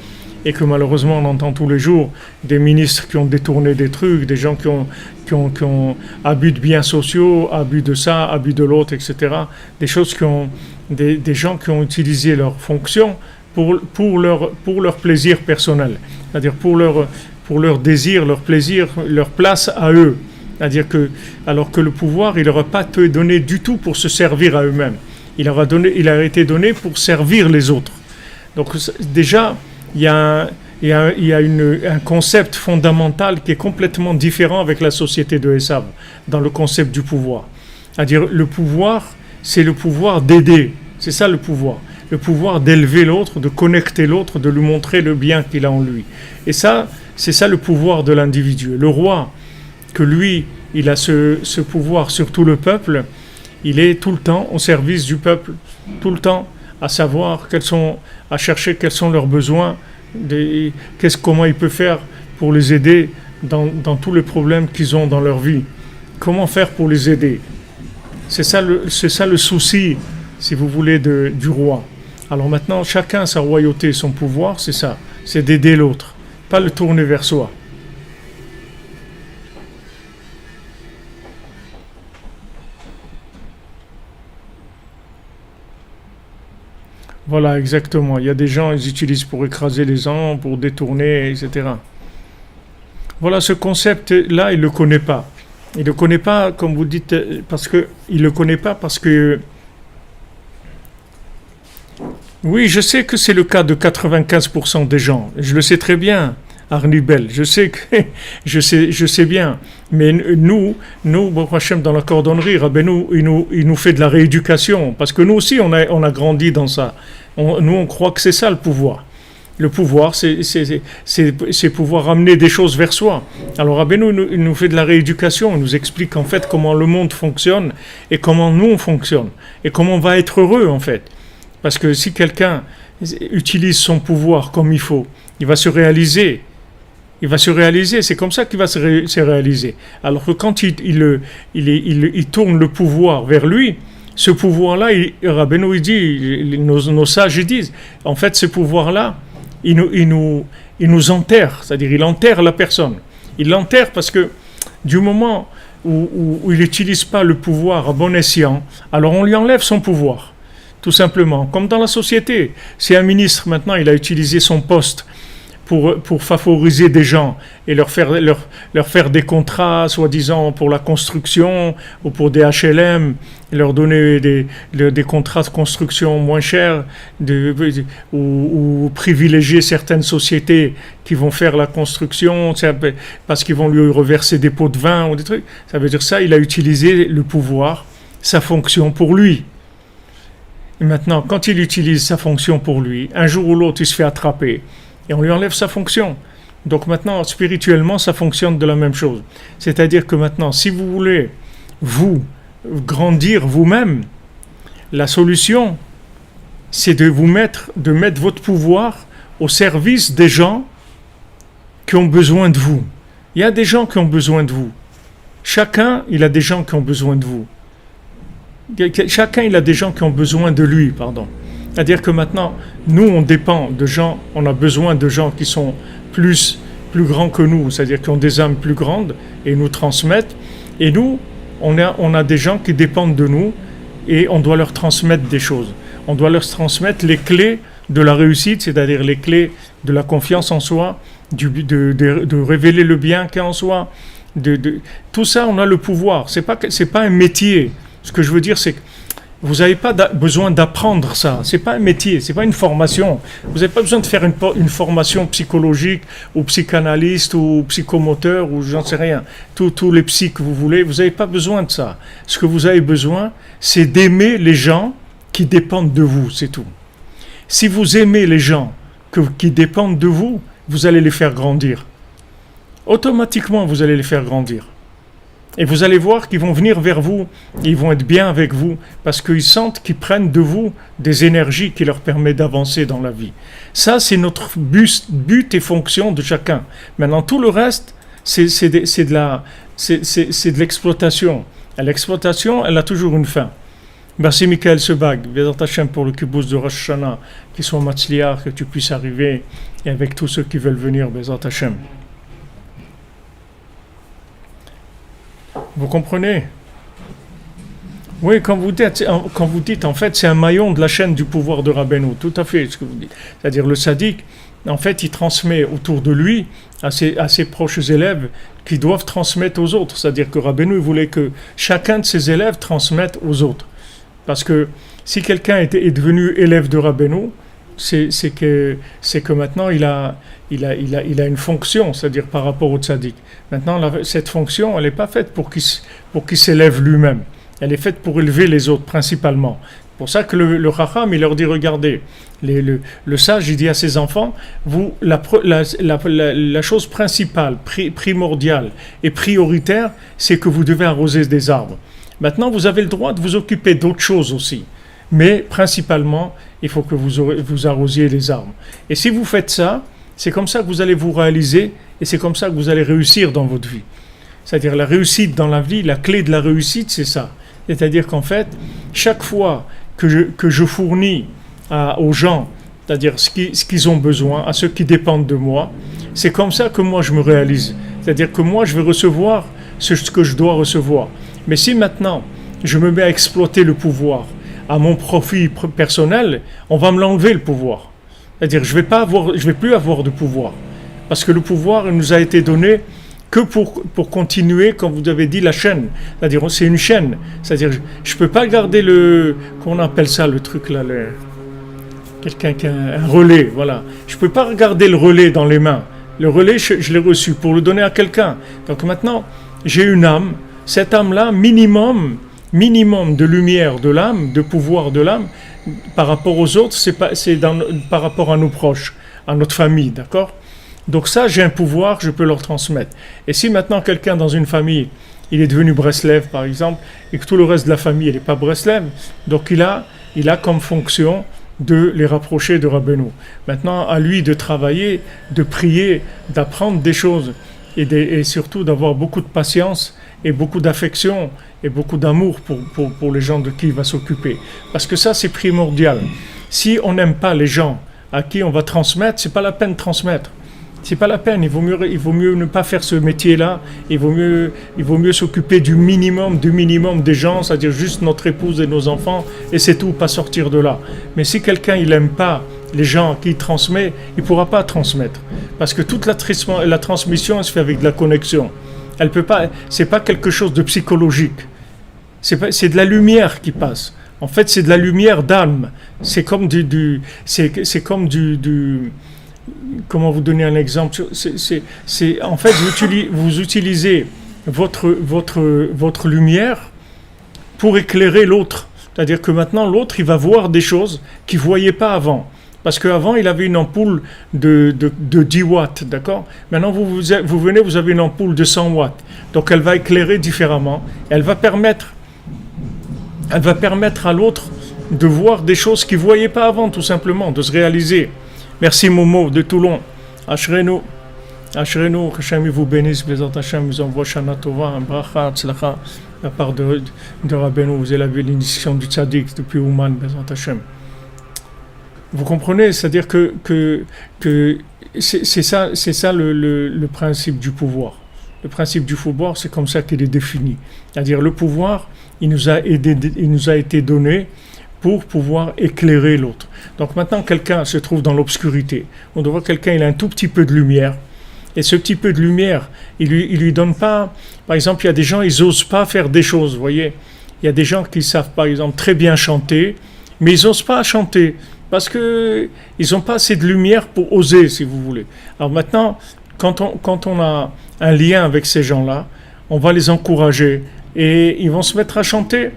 et que malheureusement on entend tous les jours, des ministres qui ont détourné des trucs, des gens qui ont abus de biens sociaux, abus de ça, abus de l'autre, etc. Des choses des gens qui ont utilisé leur fonction pour leur plaisir personnel, c'est-à-dire pour leur désir, leur plaisir, leur place à eux. C'est-à-dire alors que le pouvoir, il leur a pas été donné du tout pour se servir à eux-mêmes. Il a été donné pour servir les autres. Donc déjà, il y a un concept fondamental qui est complètement différent avec la société de Esav, dans le concept du pouvoir. C'est-à-dire le pouvoir, c'est le pouvoir d'aider. C'est ça le pouvoir. Le pouvoir d'élever l'autre, de connecter l'autre, de lui montrer le bien qu'il a en lui. Et ça, c'est ça le pouvoir de l'individu. Le roi, que lui, il a ce pouvoir sur tout le peuple, il est tout le temps au service du peuple, tout le temps à savoir à chercher quels sont leurs besoins, comment il peut faire pour les aider dans tous les problèmes qu'ils ont dans leur vie. Comment faire pour les aider? C'est ça le souci. si vous voulez, du roi. Alors maintenant, chacun sa royauté, son pouvoir, c'est ça. C'est d'aider l'autre, pas le tourner vers soi. Voilà, exactement. Il y a des gens, ils utilisent pour écraser les gens, pour détourner, etc. Voilà, ce concept-là, il ne le connaît pas. Il ne le connaît pas, comme vous dites, parce que il le connaît pas parce que. Oui, je sais que c'est le cas de 95% des gens. Je le sais très bien, Arnibel. Je sais que je sais bien. Mais nous, Baruch Hashem, dans la cordonnerie, Rabbeinu, il nous fait de la rééducation, parce que nous aussi, on a grandi dans ça. Nous, on croit que c'est ça le pouvoir. Le pouvoir, c'est pouvoir amener des choses vers soi. Alors Rabbeinu, il nous fait de la rééducation, il nous explique en fait comment le monde fonctionne et comment nous on fonctionne et comment on va être heureux en fait. Parce que si quelqu'un utilise son pouvoir comme il faut, il va se réaliser. Il va se réaliser, c'est comme ça qu'il va se réaliser. Alors que quand il tourne le pouvoir vers lui, ce pouvoir-là, Rabbeinu il dit, nos sages ils disent, en fait ce pouvoir-là, il nous enterre, c'est-à-dire il enterre la personne. Il l'enterre parce que du moment où il n'utilise pas le pouvoir à bon escient, alors on lui enlève son pouvoir. Tout simplement, comme dans la société. Si un ministre, maintenant, il a utilisé son poste pour favoriser des gens et leur faire des contrats, soi-disant pour la construction ou pour des HLM, et leur donner des contrats de construction moins chers, ou privilégier certaines sociétés qui vont faire la construction parce qu'ils vont lui reverser des pots de vin ou des trucs. Ça veut dire ça, il a utilisé le pouvoir, sa fonction pour lui. Et maintenant, quand il utilise sa fonction pour lui, un jour ou l'autre, il se fait attraper et on lui enlève sa fonction. Donc maintenant, spirituellement, ça fonctionne de la même chose. C'est-à-dire que maintenant, si vous voulez, vous, grandir vous-même, la solution, c'est de mettre votre pouvoir au service des gens qui ont besoin de vous. Il y a des gens qui ont besoin de vous. Chacun, il a des gens qui ont besoin de vous. Chacun, il a des gens qui ont besoin de lui, pardon. C'est-à-dire que maintenant, nous, on dépend de gens, on a besoin de gens qui sont plus grands que nous, c'est-à-dire qui ont des âmes plus grandes et nous transmettent. Et nous, on a des gens qui dépendent de nous et on doit leur transmettre des choses. On doit leur transmettre les clés de la réussite, c'est-à-dire les clés de la confiance en soi, de révéler le bien qu'il y a en soi. Tout ça, on a le pouvoir. C'est pas un métier. Ce que je veux dire, c'est que vous n'avez pas besoin d'apprendre ça. C'est pas un métier, c'est pas une formation. Vous n'avez pas besoin de faire une formation psychologique ou psychanalyste ou psychomoteur ou j'en sais rien. Tous les psys que vous voulez, vous n'avez pas besoin de ça. Ce que vous avez besoin, c'est d'aimer les gens qui dépendent de vous, c'est tout. Si vous aimez les gens qui dépendent de vous, vous allez les faire grandir. Automatiquement, vous allez les faire grandir. Et vous allez voir qu'ils vont venir vers vous, ils vont être bien avec vous, parce qu'ils sentent qu'ils prennent de vous des énergies qui leur permettent d'avancer dans la vie. Ça, c'est notre but et fonction de chacun. Maintenant, tout le reste, c'est de l'exploitation. Et l'exploitation, elle a toujours une fin. Merci Michael Sebag, Bézat Hashem pour le kibbutz de Rosh Hashanah, qu'ils soient matzliach, que tu puisses arriver, et avec tous ceux qui veulent venir, Bézat Hashem. Vous comprenez? Oui, quand vous dites, en fait, c'est un maillon de la chaîne du pouvoir de Rabbeinu, tout à fait ce que vous dites. C'est-à-dire le sadique, en fait, il transmet autour de lui à ses proches élèves qui doivent transmettre aux autres. C'est-à-dire que Rabbeinu voulait que chacun de ses élèves transmette aux autres. Parce que si quelqu'un est devenu élève de Rabbeinu, c'est que maintenant il a une fonction, c'est-à-dire par rapport au tzaddik. Maintenant, cette fonction, elle n'est pas faite pour qu'il s'élève lui-même. Elle est faite pour élever les autres, principalement. C'est pour ça que le Chacham, il leur dit, regardez, le sage, il dit à ses enfants, la chose principale, primordiale et prioritaire, c'est que vous devez arroser des arbres. Maintenant, vous avez le droit de vous occuper d'autres choses aussi. Mais principalement, il faut que vous arrosiez les arbres. Et si vous faites ça, c'est comme ça que vous allez vous réaliser et c'est comme ça que vous allez réussir dans votre vie. C'est-à-dire la réussite dans la vie, la clé de la réussite, c'est ça. C'est-à-dire qu'en fait, chaque fois que je fournis aux gens, c'est-à-dire ce qu'ils ont besoin, à ceux qui dépendent de moi, c'est comme ça que moi je me réalise. C'est-à-dire que moi je vais recevoir ce que je dois recevoir. Mais si maintenant je me mets à exploiter le pouvoir à mon profit personnel, on va me l'enlever le pouvoir. C'est-à-dire je vais plus avoir de pouvoir. Parce que le pouvoir il nous a été donné que pour continuer, comme vous avez dit, la chaîne. C'est-à-dire c'est une chaîne. C'est-à-dire je ne peux pas garder comment on appelle ça le truc là, quelqu'un qui a un relais, voilà. Je ne peux pas regarder le relais dans les mains. Le relais, je l'ai reçu pour le donner à quelqu'un. Donc maintenant, j'ai une âme. Cette âme-là, minimum de lumière de l'âme, de pouvoir de l'âme, par rapport aux autres, par rapport à nos proches, à notre famille, d'accord ? Donc ça, j'ai un pouvoir, je peux leur transmettre. Et si maintenant quelqu'un dans une famille, il est devenu Breslev, par exemple, et que tout le reste de la famille, il n'est pas Breslev, donc il a comme fonction de les rapprocher de Rabbeinu. Maintenant, à lui de travailler, de prier, d'apprendre des choses et surtout d'avoir beaucoup de patience et beaucoup d'affection et beaucoup d'amour pour les gens de qui il va s'occuper. Parce que ça, c'est primordial. Si on n'aime pas les gens à qui on va transmettre, c'est pas la peine de transmettre. C'est pas la peine, il vaut mieux ne pas faire ce métier-là, il vaut mieux s'occuper du minimum des gens, c'est-à-dire juste notre épouse et nos enfants, et c'est tout, pas sortir de là. Mais si quelqu'un il n'aime pas les gens qui transmet, il ne pourra pas transmettre. Parce que toute la transmission, elle se fait avec de la connexion. Elle peut pas, c'est pas quelque chose de psychologique. C'est de la lumière qui passe. En fait, c'est de la lumière d'âme. C'est comme comment vous donner un exemple? En fait, vous utilisez votre lumière pour éclairer l'autre. C'est-à-dire que maintenant, l'autre, il va voir des choses qu'il ne voyait pas avant. Parce qu'avant, il avait une ampoule de 10 watts, d'accord? Maintenant, vous venez, vous avez une ampoule de 100 watts. Donc, elle va éclairer différemment. Elle va permettre à l'autre de voir des choses qu'il ne voyait pas avant, tout simplement, de se réaliser. Merci Momo de Toulon. Ashrenu, que Hachem vous bénisse, Bézat Hachem vous envoie Shana Tova, un bracha, tzlacha, de la part de Rabbeinu, vous avez l'initiation du tzaddik depuis Ouman, Bézat Hachem. Vous comprenez, c'est-à-dire que c'est ça le principe du pouvoir. Le principe du pouvoir, c'est comme ça qu'il est défini. C'est-à-dire le pouvoir, il nous a été donné pour pouvoir éclairer l'autre. Donc maintenant, quelqu'un se trouve dans l'obscurité. On doit voir quelqu'un, il a un tout petit peu de lumière. Et ce petit peu de lumière, il lui donne pas... Par exemple, il y a des gens, ils n'osent pas faire des choses, vous voyez. Il y a des gens qui savent, par exemple, très bien chanter, mais ils n'osent pas chanter, parce qu'ils n'ont pas assez de lumière pour oser, si vous voulez. Alors maintenant, quand on a un lien avec ces gens-là, on va les encourager, et ils vont se mettre à chanter.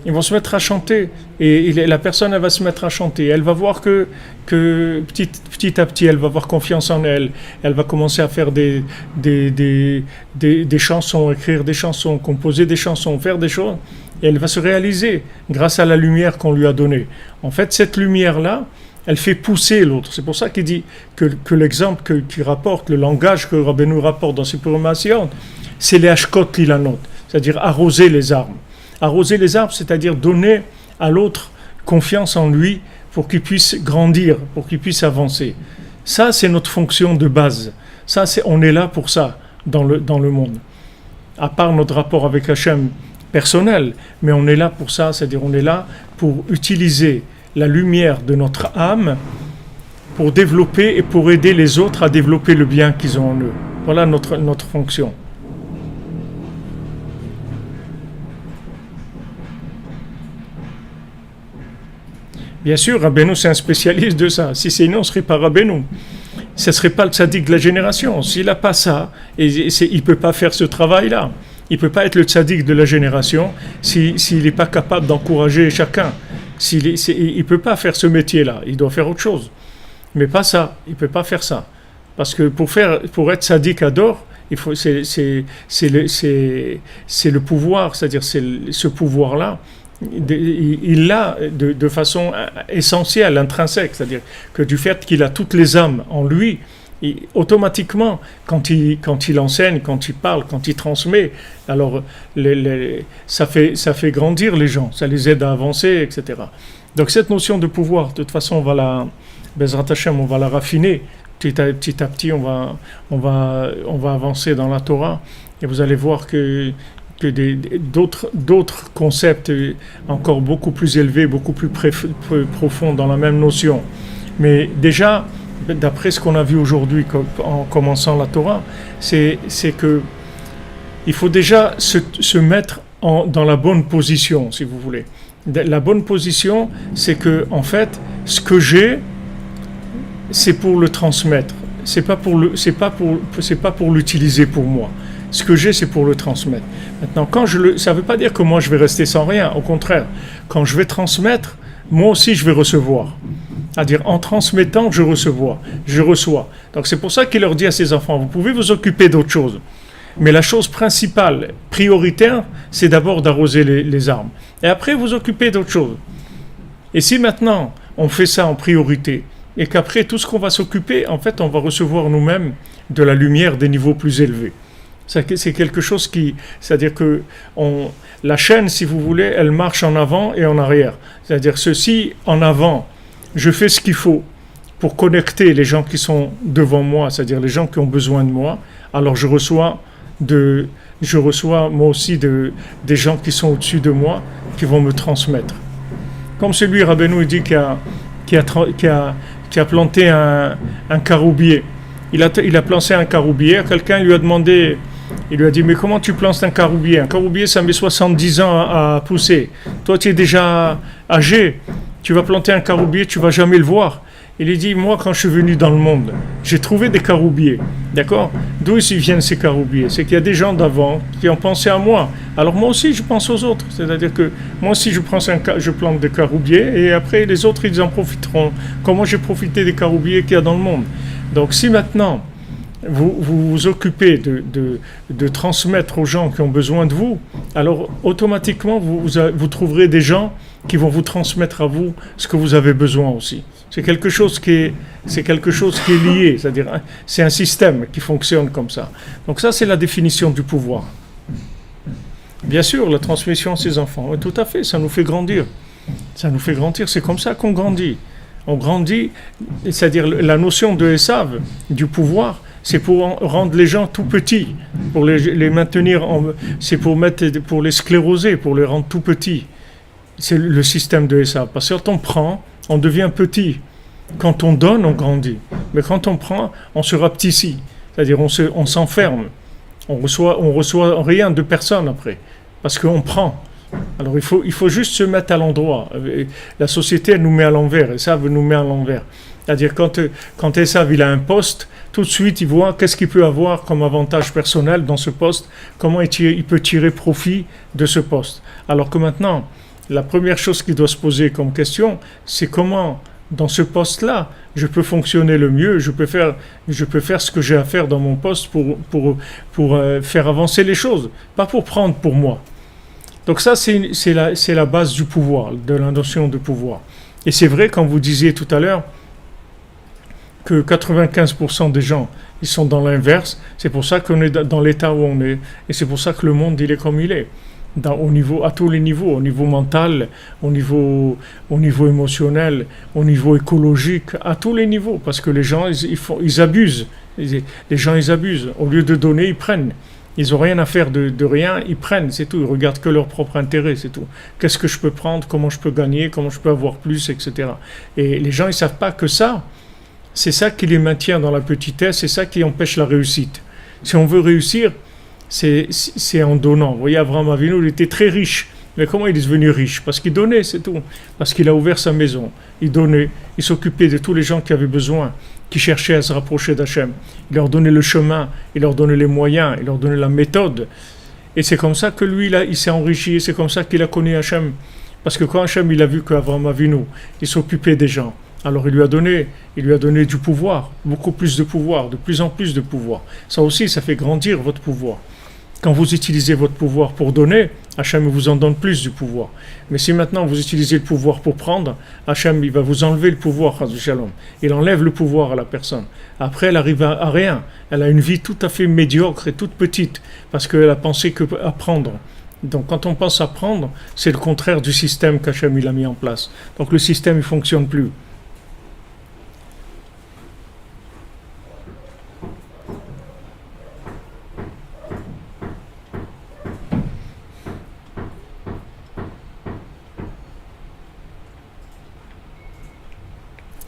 Ils vont se mettre à chanter et la personne elle va se mettre à chanter. Elle va voir que petit à petit elle va avoir confiance en elle. Elle va commencer à faire des chansons, écrire des chansons, composer des chansons, faire des choses. Et elle va se réaliser grâce à la lumière qu'on lui a donnée. En fait, cette lumière-là, elle fait pousser l'autre. C'est pour ça qu'il dit que l'exemple qu'il rapporte, le langage que Rabbeinu rapporte dans ses programmations, c'est les hashkot lilanot, c'est-à-dire arroser les arbres. Arroser les arbres, c'est-à-dire donner à l'autre confiance en lui pour qu'il puisse grandir, pour qu'il puisse avancer. Ça, c'est notre fonction de base. Ça, on est là pour ça dans le monde. À part notre rapport avec Hachem personnel, mais on est là pour ça, c'est-à-dire on est là pour utiliser la lumière de notre âme pour développer et pour aider les autres à développer le bien qu'ils ont en eux. Voilà notre fonction. Bien sûr, Rabbeinu, c'est un spécialiste de ça. Si c'est non, ce ne serait pas Rabbeinu. Ce ne serait pas le tzaddik de la génération. S'il n'a pas ça, il ne peut pas faire ce travail-là. Il ne peut pas être le tzaddik de la génération s'il n'est pas capable d'encourager chacun. Il ne peut pas faire ce métier-là. Il doit faire autre chose. Mais pas ça. Il ne peut pas faire ça. Parce que pour être tzaddik ador, c'est le pouvoir, c'est-à-dire ce pouvoir-là. Il l'a de façon essentielle, intrinsèque, c'est-à-dire que du fait qu'il a toutes les âmes en lui, automatiquement, quand il enseigne, quand il parle, quand il transmet, alors ça fait grandir les gens, ça les aide à avancer, etc. Donc cette notion de pouvoir, de toute façon, Bezrat Hashem, on va la raffiner. Petit à petit, on va avancer dans la Torah, et vous allez voir que d'autres concepts encore beaucoup plus élevés, beaucoup plus profonds dans la même notion. Mais déjà, d'après ce qu'on a vu aujourd'hui en commençant la Torah, c'est que il faut déjà se mettre dans la bonne position, si vous voulez. La bonne position, c'est que en fait, ce que j'ai, c'est pour le transmettre. C'est pas pour l'utiliser pour moi. Ce que j'ai, c'est pour le transmettre. Maintenant, ça ne veut pas dire que moi je vais rester sans rien. Au contraire, quand je vais transmettre, moi aussi je vais recevoir. C'est-à-dire, en transmettant, je reçois. Donc c'est pour ça qu'il leur dit à ses enfants, vous pouvez vous occuper d'autres choses. Mais la chose principale, prioritaire, c'est d'abord d'arroser les arbres. Et après, vous occupez d'autres choses. Et si maintenant, on fait ça en priorité, et qu'après, tout ce qu'on va s'occuper, en fait, on va recevoir nous-mêmes de la lumière des niveaux plus élevés. C'est quelque chose c'est-à-dire que la chaîne, si vous voulez, elle marche en avant et en arrière. C'est-à-dire, ceci, en avant, je fais ce qu'il faut pour connecter les gens qui sont devant moi, c'est-à-dire les gens qui ont besoin de moi, alors je reçois moi aussi des gens qui sont au-dessus de moi, qui vont me transmettre. Comme celui, Rabbeinu, il dit qui a planté un caroubier. Il a planté un caroubier, quelqu'un lui a demandé, il lui a dit, mais comment tu plantes un caroubier? Un caroubier, ça met 70 ans à pousser. Toi, tu es déjà âgé, tu vas planter un caroubier, tu ne vas jamais le voir. Il lui dit, moi, quand je suis venu dans le monde, j'ai trouvé des caroubiers, d'accord? D'où ils viennent ces caroubiers? C'est qu'il y a des gens d'avant qui ont pensé à moi. Alors moi aussi, je pense aux autres. C'est-à-dire que moi aussi, je plante des caroubiers et après, les autres, ils en profiteront. Comment j'ai profité des caroubiers qu'il y a dans le monde? Donc si maintenant, vous vous occupez de transmettre aux gens qui ont besoin de vous, alors automatiquement, vous trouverez des gens qui vont vous transmettre à vous ce que vous avez besoin aussi. C'est quelque chose qui est lié, c'est-à-dire c'est un système qui fonctionne comme ça. Donc ça, c'est la définition du pouvoir. Bien sûr, la transmission à ses enfants, oui, tout à fait, ça nous fait grandir. Ça nous fait grandir, c'est comme ça qu'on grandit. On grandit, c'est-à-dire la notion de Esav, du pouvoir, c'est pour rendre les gens tout petits, pour les maintenir, c'est pour les scléroser, pour les rendre tout petits. C'est le système de Esav. Parce que quand on prend, on devient petit. Quand on donne, on grandit. Mais quand on prend, on se rapetissit. C'est-à-dire on s'enferme. On reçoit rien de personne après. Parce qu'on prend. Alors il faut juste se mettre à l'endroit. La société, elle nous met à l'envers. Esav nous met à l'envers. C'est-à-dire quand Esav il a un poste, tout de suite il voit qu'est-ce qu'il peut avoir comme avantage personnel dans ce poste, comment il peut tirer profit de ce poste. Alors que maintenant, la première chose qui doit se poser comme question, c'est comment, dans ce poste-là, je peux fonctionner le mieux, je peux faire ce que j'ai à faire dans mon poste pour faire avancer les choses, pas pour prendre pour moi. Donc ça, c'est la base du pouvoir, de la notion de pouvoir. Et c'est vrai, quand vous disiez tout à l'heure, que 95% des gens, ils sont dans l'inverse, c'est pour ça qu'on est dans l'état où on est, et c'est pour ça que le monde, il est comme il est. À tous les niveaux, au niveau mental, au niveau émotionnel, au niveau écologique, à tous les niveaux, parce que les gens, ils abusent. Les gens, ils abusent. Au lieu de donner, ils prennent. Ils n'ont rien à faire de rien, ils prennent, c'est tout. Ils regardent que leur propre intérêt, c'est tout. Qu'est-ce que je peux prendre, comment je peux gagner, comment je peux avoir plus, etc. Et les gens, ils ne savent pas que ça, c'est ça qui les maintient dans la petitesse, c'est ça qui empêche la réussite. Si on veut réussir, c'est en donnant. Vous voyez, Abraham Avinu, il était très riche. Mais comment il est devenu riche? Parce qu'il donnait, c'est tout. Parce qu'il a ouvert sa maison. Il donnait. Il s'occupait de tous les gens qui avaient besoin, qui cherchaient à se rapprocher d'Hachem. Il leur donnait le chemin, il leur donnait les moyens, il leur donnait la méthode. Et c'est comme ça que lui, il s'est enrichi. Et c'est comme ça qu'il a connu Hachem. Parce que quand Hachem, il a vu qu'Abraham Avinu, il s'occupait des gens, alors il lui a donné du pouvoir, beaucoup plus de pouvoir, de plus en plus de pouvoir. Ça aussi, ça fait grandir votre pouvoir. Quand vous utilisez votre pouvoir pour donner, Hachem vous en donne plus du pouvoir. Mais si maintenant vous utilisez le pouvoir pour prendre, Hachem il va vous enlever le pouvoir, Chas v'Shalom. Il enlève le pouvoir à la personne. Après, elle arrive à rien. Elle a une vie tout à fait médiocre et toute petite, parce qu'elle a pensé qu'à prendre. Donc quand on pense à prendre, c'est le contraire du système qu'Hachem il a mis en place. Donc le système ne fonctionne plus.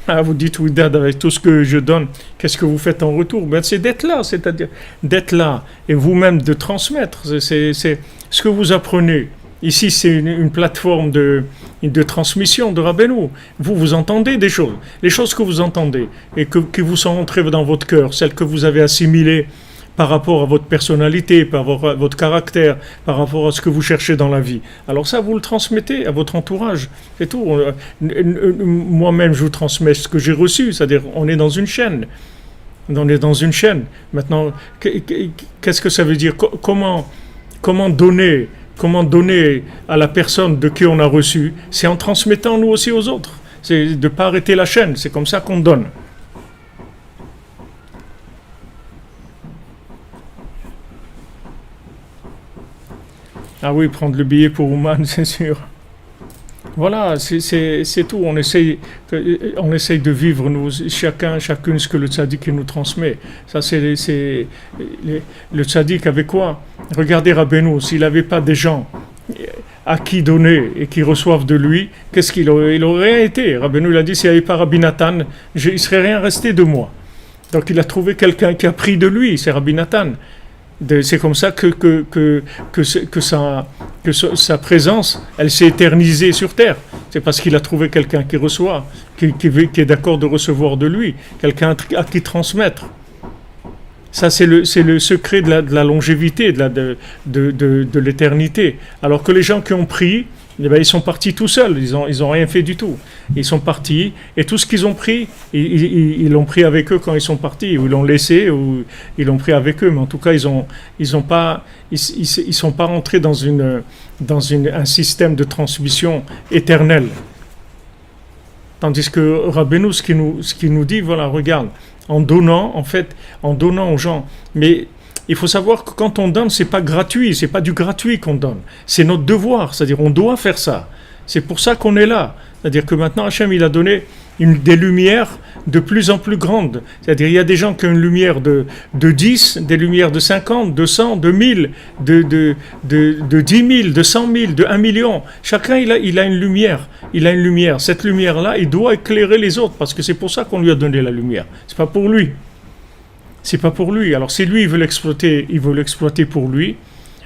Ah, vous dites, oui, Dad, avec tout ce que je donne, qu'est-ce que vous faites en retour? Ben, c'est d'être là, c'est-à-dire d'être là et vous-même de transmettre. C'est ce que vous apprenez. Ici, c'est une plateforme de transmission de Rabbeinu. Vous entendez des choses. Les choses que vous entendez et qui vous sont entrées dans votre cœur, celles que vous avez assimilées par rapport à votre personnalité, par rapport à votre caractère, par rapport à ce que vous cherchez dans la vie. Alors ça, vous le transmettez à votre entourage. C'est tout. Moi-même, je vous transmets ce que j'ai reçu. C'est-à-dire, on est dans une chaîne. On est dans une chaîne. Maintenant, qu'est-ce que ça veut dire? Comment donner à la personne de qui on a reçu? C'est en transmettant nous aussi aux autres. C'est de ne pas arrêter la chaîne. C'est comme ça qu'on donne. Ah oui, prendre le billet pour Ouman, c'est sûr. Voilà, c'est tout. On essaye de vivre, nous, chacune, ce que le tzaddik nous transmet. Ça, le tzaddik avec quoi? Regardez Rabbeinu, s'il n'avait pas des gens à qui donner et qui reçoivent de lui, qu'est-ce qu'il aurait? Il aurait rien été. Rabbeinu, il a dit, s'il n'y avait pas Rabbi Nathan, il ne serait rien resté de moi. Donc il a trouvé quelqu'un qui a pris de lui, c'est Rabbi Nathan. C'est comme ça que sa présence, elle s'est éternisée sur terre. C'est parce qu'il a trouvé quelqu'un qui reçoit, qui est d'accord de recevoir de lui, quelqu'un à qui transmettre. Ça, c'est le secret de la longévité, de l'éternité. Alors que les gens qui ont pris, eh bien, ils sont partis tout seuls, ils ont rien fait du tout. Ils sont partis, et tout ce qu'ils ont pris, ils l'ont pris avec eux quand ils sont partis, ou ils l'ont laissé, ou ils l'ont pris avec eux. Mais en tout cas, ils sont pas rentrés dans un système de transmission éternelle. Tandis que Rabbeinu, ce qui nous dit, voilà, regarde, en donnant aux gens, mais il faut savoir que quand on donne, c'est pas gratuit, c'est pas du gratuit qu'on donne. C'est notre devoir, c'est-à-dire on doit faire ça. C'est pour ça qu'on est là. C'est-à-dire que maintenant, Hachem, il a donné des lumières de plus en plus grandes. C'est-à-dire il y a des gens qui ont une lumière de 10, des lumières de 50, de 100, de 1000, de 10 000, de 100 000, de 1 million. Chacun, il a une lumière. Il a une lumière. Cette lumière-là, il doit éclairer les autres parce que c'est pour ça qu'on lui a donné la lumière. C'est pas pour lui. C'est pas pour lui. Alors si lui il veut l'exploiter pour lui.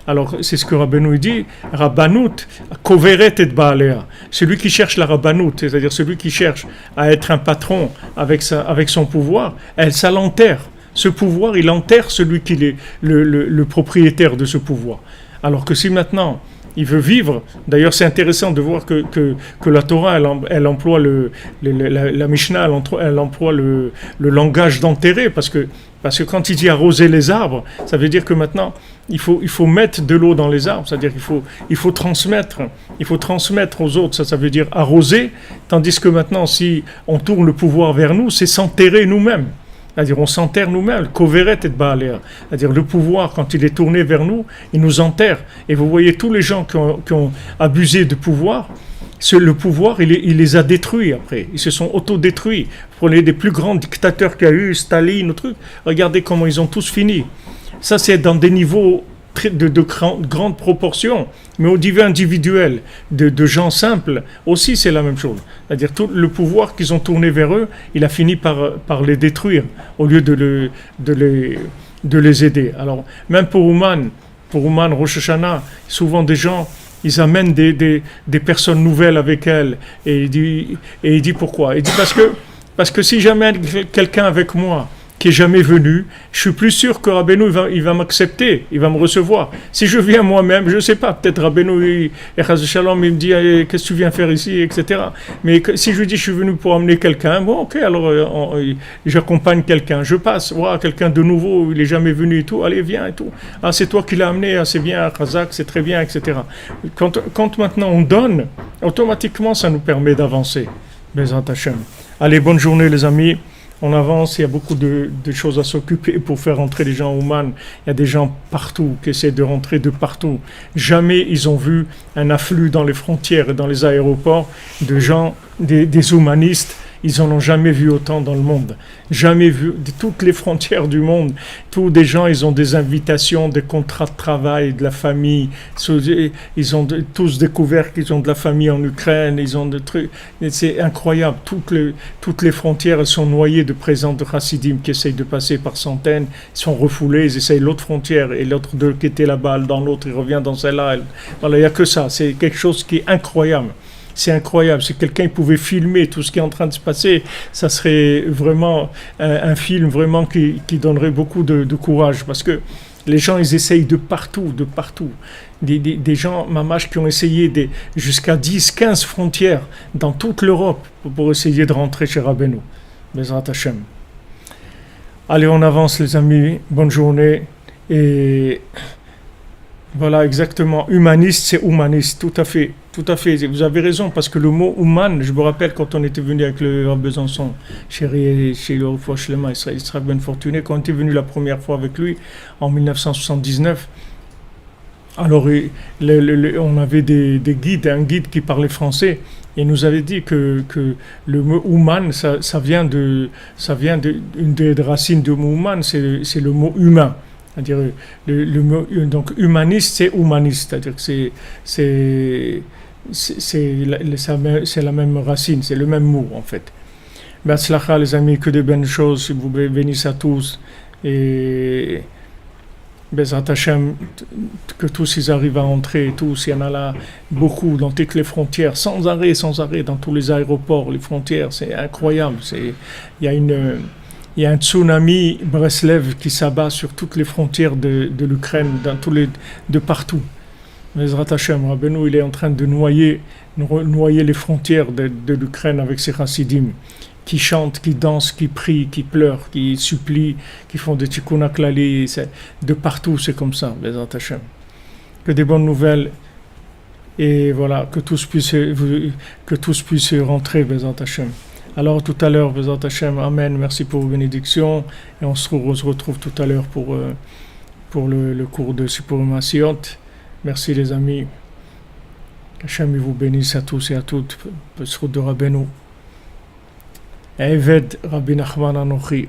Alors c'est ce que Rabbeinu dit, Rabbanout, Koveret et Baalea. Celui qui cherche la Rabbanout, c'est-à-dire celui qui cherche à être un patron avec son pouvoir, ça l'enterre. Ce pouvoir, il enterre celui qui est le propriétaire de ce pouvoir. Alors que si maintenant il veut vivre, d'ailleurs c'est intéressant de voir que la Torah, elle emploie la Mishnah, elle emploie le langage d'enterrer, parce que quand il dit arroser les arbres, ça veut dire que maintenant il faut mettre de l'eau dans les arbres, c'est-à-dire qu'il faut transmettre aux autres, ça veut dire arroser, tandis que maintenant si on tourne le pouvoir vers nous, c'est s'enterrer nous-mêmes. C'est-à-dire on s'enterre nous-mêmes, Koveret et Baalea. C'est-à-dire le pouvoir, quand il est tourné vers nous, il nous enterre. Et vous voyez tous les gens qui ont abusé de pouvoir, le pouvoir, il les a détruits après. Ils se sont auto-détruits. Prenez des plus grands dictateurs qu'il y a eu, Staline, regardez comment ils ont tous fini. Ça, c'est dans des niveaux de grandes proportions, mais au niveau individuel, de gens simples, aussi c'est la même chose. C'est-à-dire tout le pouvoir qu'ils ont tourné vers eux, il a fini par les détruire, au lieu de les aider. Alors, même pour Ouman, Rosh Hashanah, souvent des gens, ils amènent des personnes nouvelles avec elles, et il dit pourquoi? Il dit parce que si j'amène quelqu'un avec moi, qui est jamais venu, je suis plus sûr que Rabbeinu il va m'accepter, il va me recevoir. Si je viens moi-même, je sais pas, peut-être Rabbeinu et Chaz Shalom il me dit qu'est-ce que tu viens faire ici, etc. Mais si je lui dis je suis venu pour amener quelqu'un, bon ok, alors j'accompagne quelqu'un, je passe, voilà, quelqu'un de nouveau, il est jamais venu et tout, allez viens et tout. Ah c'est toi qui l'as amené, ah, c'est bien, Chazak, c'est très bien, etc. Quand maintenant on donne, automatiquement ça nous permet d'avancer. Bezrat Hashem. Allez, bonne journée les amis. On avance, il y a beaucoup de choses à s'occuper pour faire rentrer les gens au Man. Il y a des gens partout qui essaient de rentrer de partout. Jamais ils ont vu un afflux dans les frontières et dans les aéroports de gens, des humanistes. Ils n'en ont jamais vu autant dans le monde. Jamais vu de toutes les frontières du monde. Tous des gens, ils ont des invitations, des contrats de travail, de la famille. Ils ont tous découvert qu'ils ont de la famille en Ukraine. Ils ont des trucs. C'est incroyable. Toutes les frontières elles sont noyées de présents de Chassidim qui essayent de passer par centaines. Ils sont refoulés. Ils essayent l'autre frontière et l'autre qui était là-bas dans l'autre, il revient dans celle-là. Voilà, il n'y a que ça. C'est quelque chose qui est incroyable. C'est incroyable. Si quelqu'un pouvait filmer tout ce qui est en train de se passer, ça serait vraiment un film vraiment qui donnerait beaucoup de courage. Parce que les gens, ils essayent de partout, de partout. Des gens, mamash, qui ont essayé jusqu'à 10, 15 frontières dans toute l'Europe pour essayer de rentrer chez Rabbeinu. Bezrat Hashem. Allez, on avance les amis. Bonne journée. Et voilà, exactement. Humaniste, c'est humaniste. Tout à fait. Tout à fait, vous avez raison, parce que le mot human, je me rappelle quand on était venu avec le Rav Besançon, chez le Refoua Shlema, Israël Ben Fortuné, quand on était venu la première fois avec lui, en 1979, alors on avait des guides, un guide qui parlait français, et nous avait dit que le mot human, ça vient d'une des racines du mot human, c'est le mot humain. C'est-à-dire, le mot, donc humaniste, c'est humaniste, c'est-à-dire que c'est la même racine, c'est le même mot en fait. Be'atzlacha les amis, que de bonnes choses, vous bénisse à tous et Bezrat Hashem, que tous ils arrivent à entrer, tous, il y en a là beaucoup dans toutes les frontières, sans arrêt, dans tous les aéroports, les frontières, c'est incroyable. Il y a un tsunami Breslev qui s'abat sur toutes les frontières de l'Ukraine, de partout. Bezrat Hashem, Rabbeinu, il est en train de noyer les frontières de l'Ukraine avec ses chassidim, qui chantent, qui dansent, qui prient, qui pleurent, qui supplient, qui font des tikkun klali, de partout, c'est comme ça, Bezrat Hashem. Que des bonnes nouvelles, et voilà, que tous puissent rentrer, Bezrat Hashem. Alors tout à l'heure, Bezrat Hashem, Amen, merci pour vos bénédictions, et on se retrouve tout à l'heure pour le cours de Sipurim Maasiot. Merci les amis, qu'Hachem vous bénisse à tous et à toutes, Besrout de Rabbeinu, Eved Rabbi Nachman Anochi.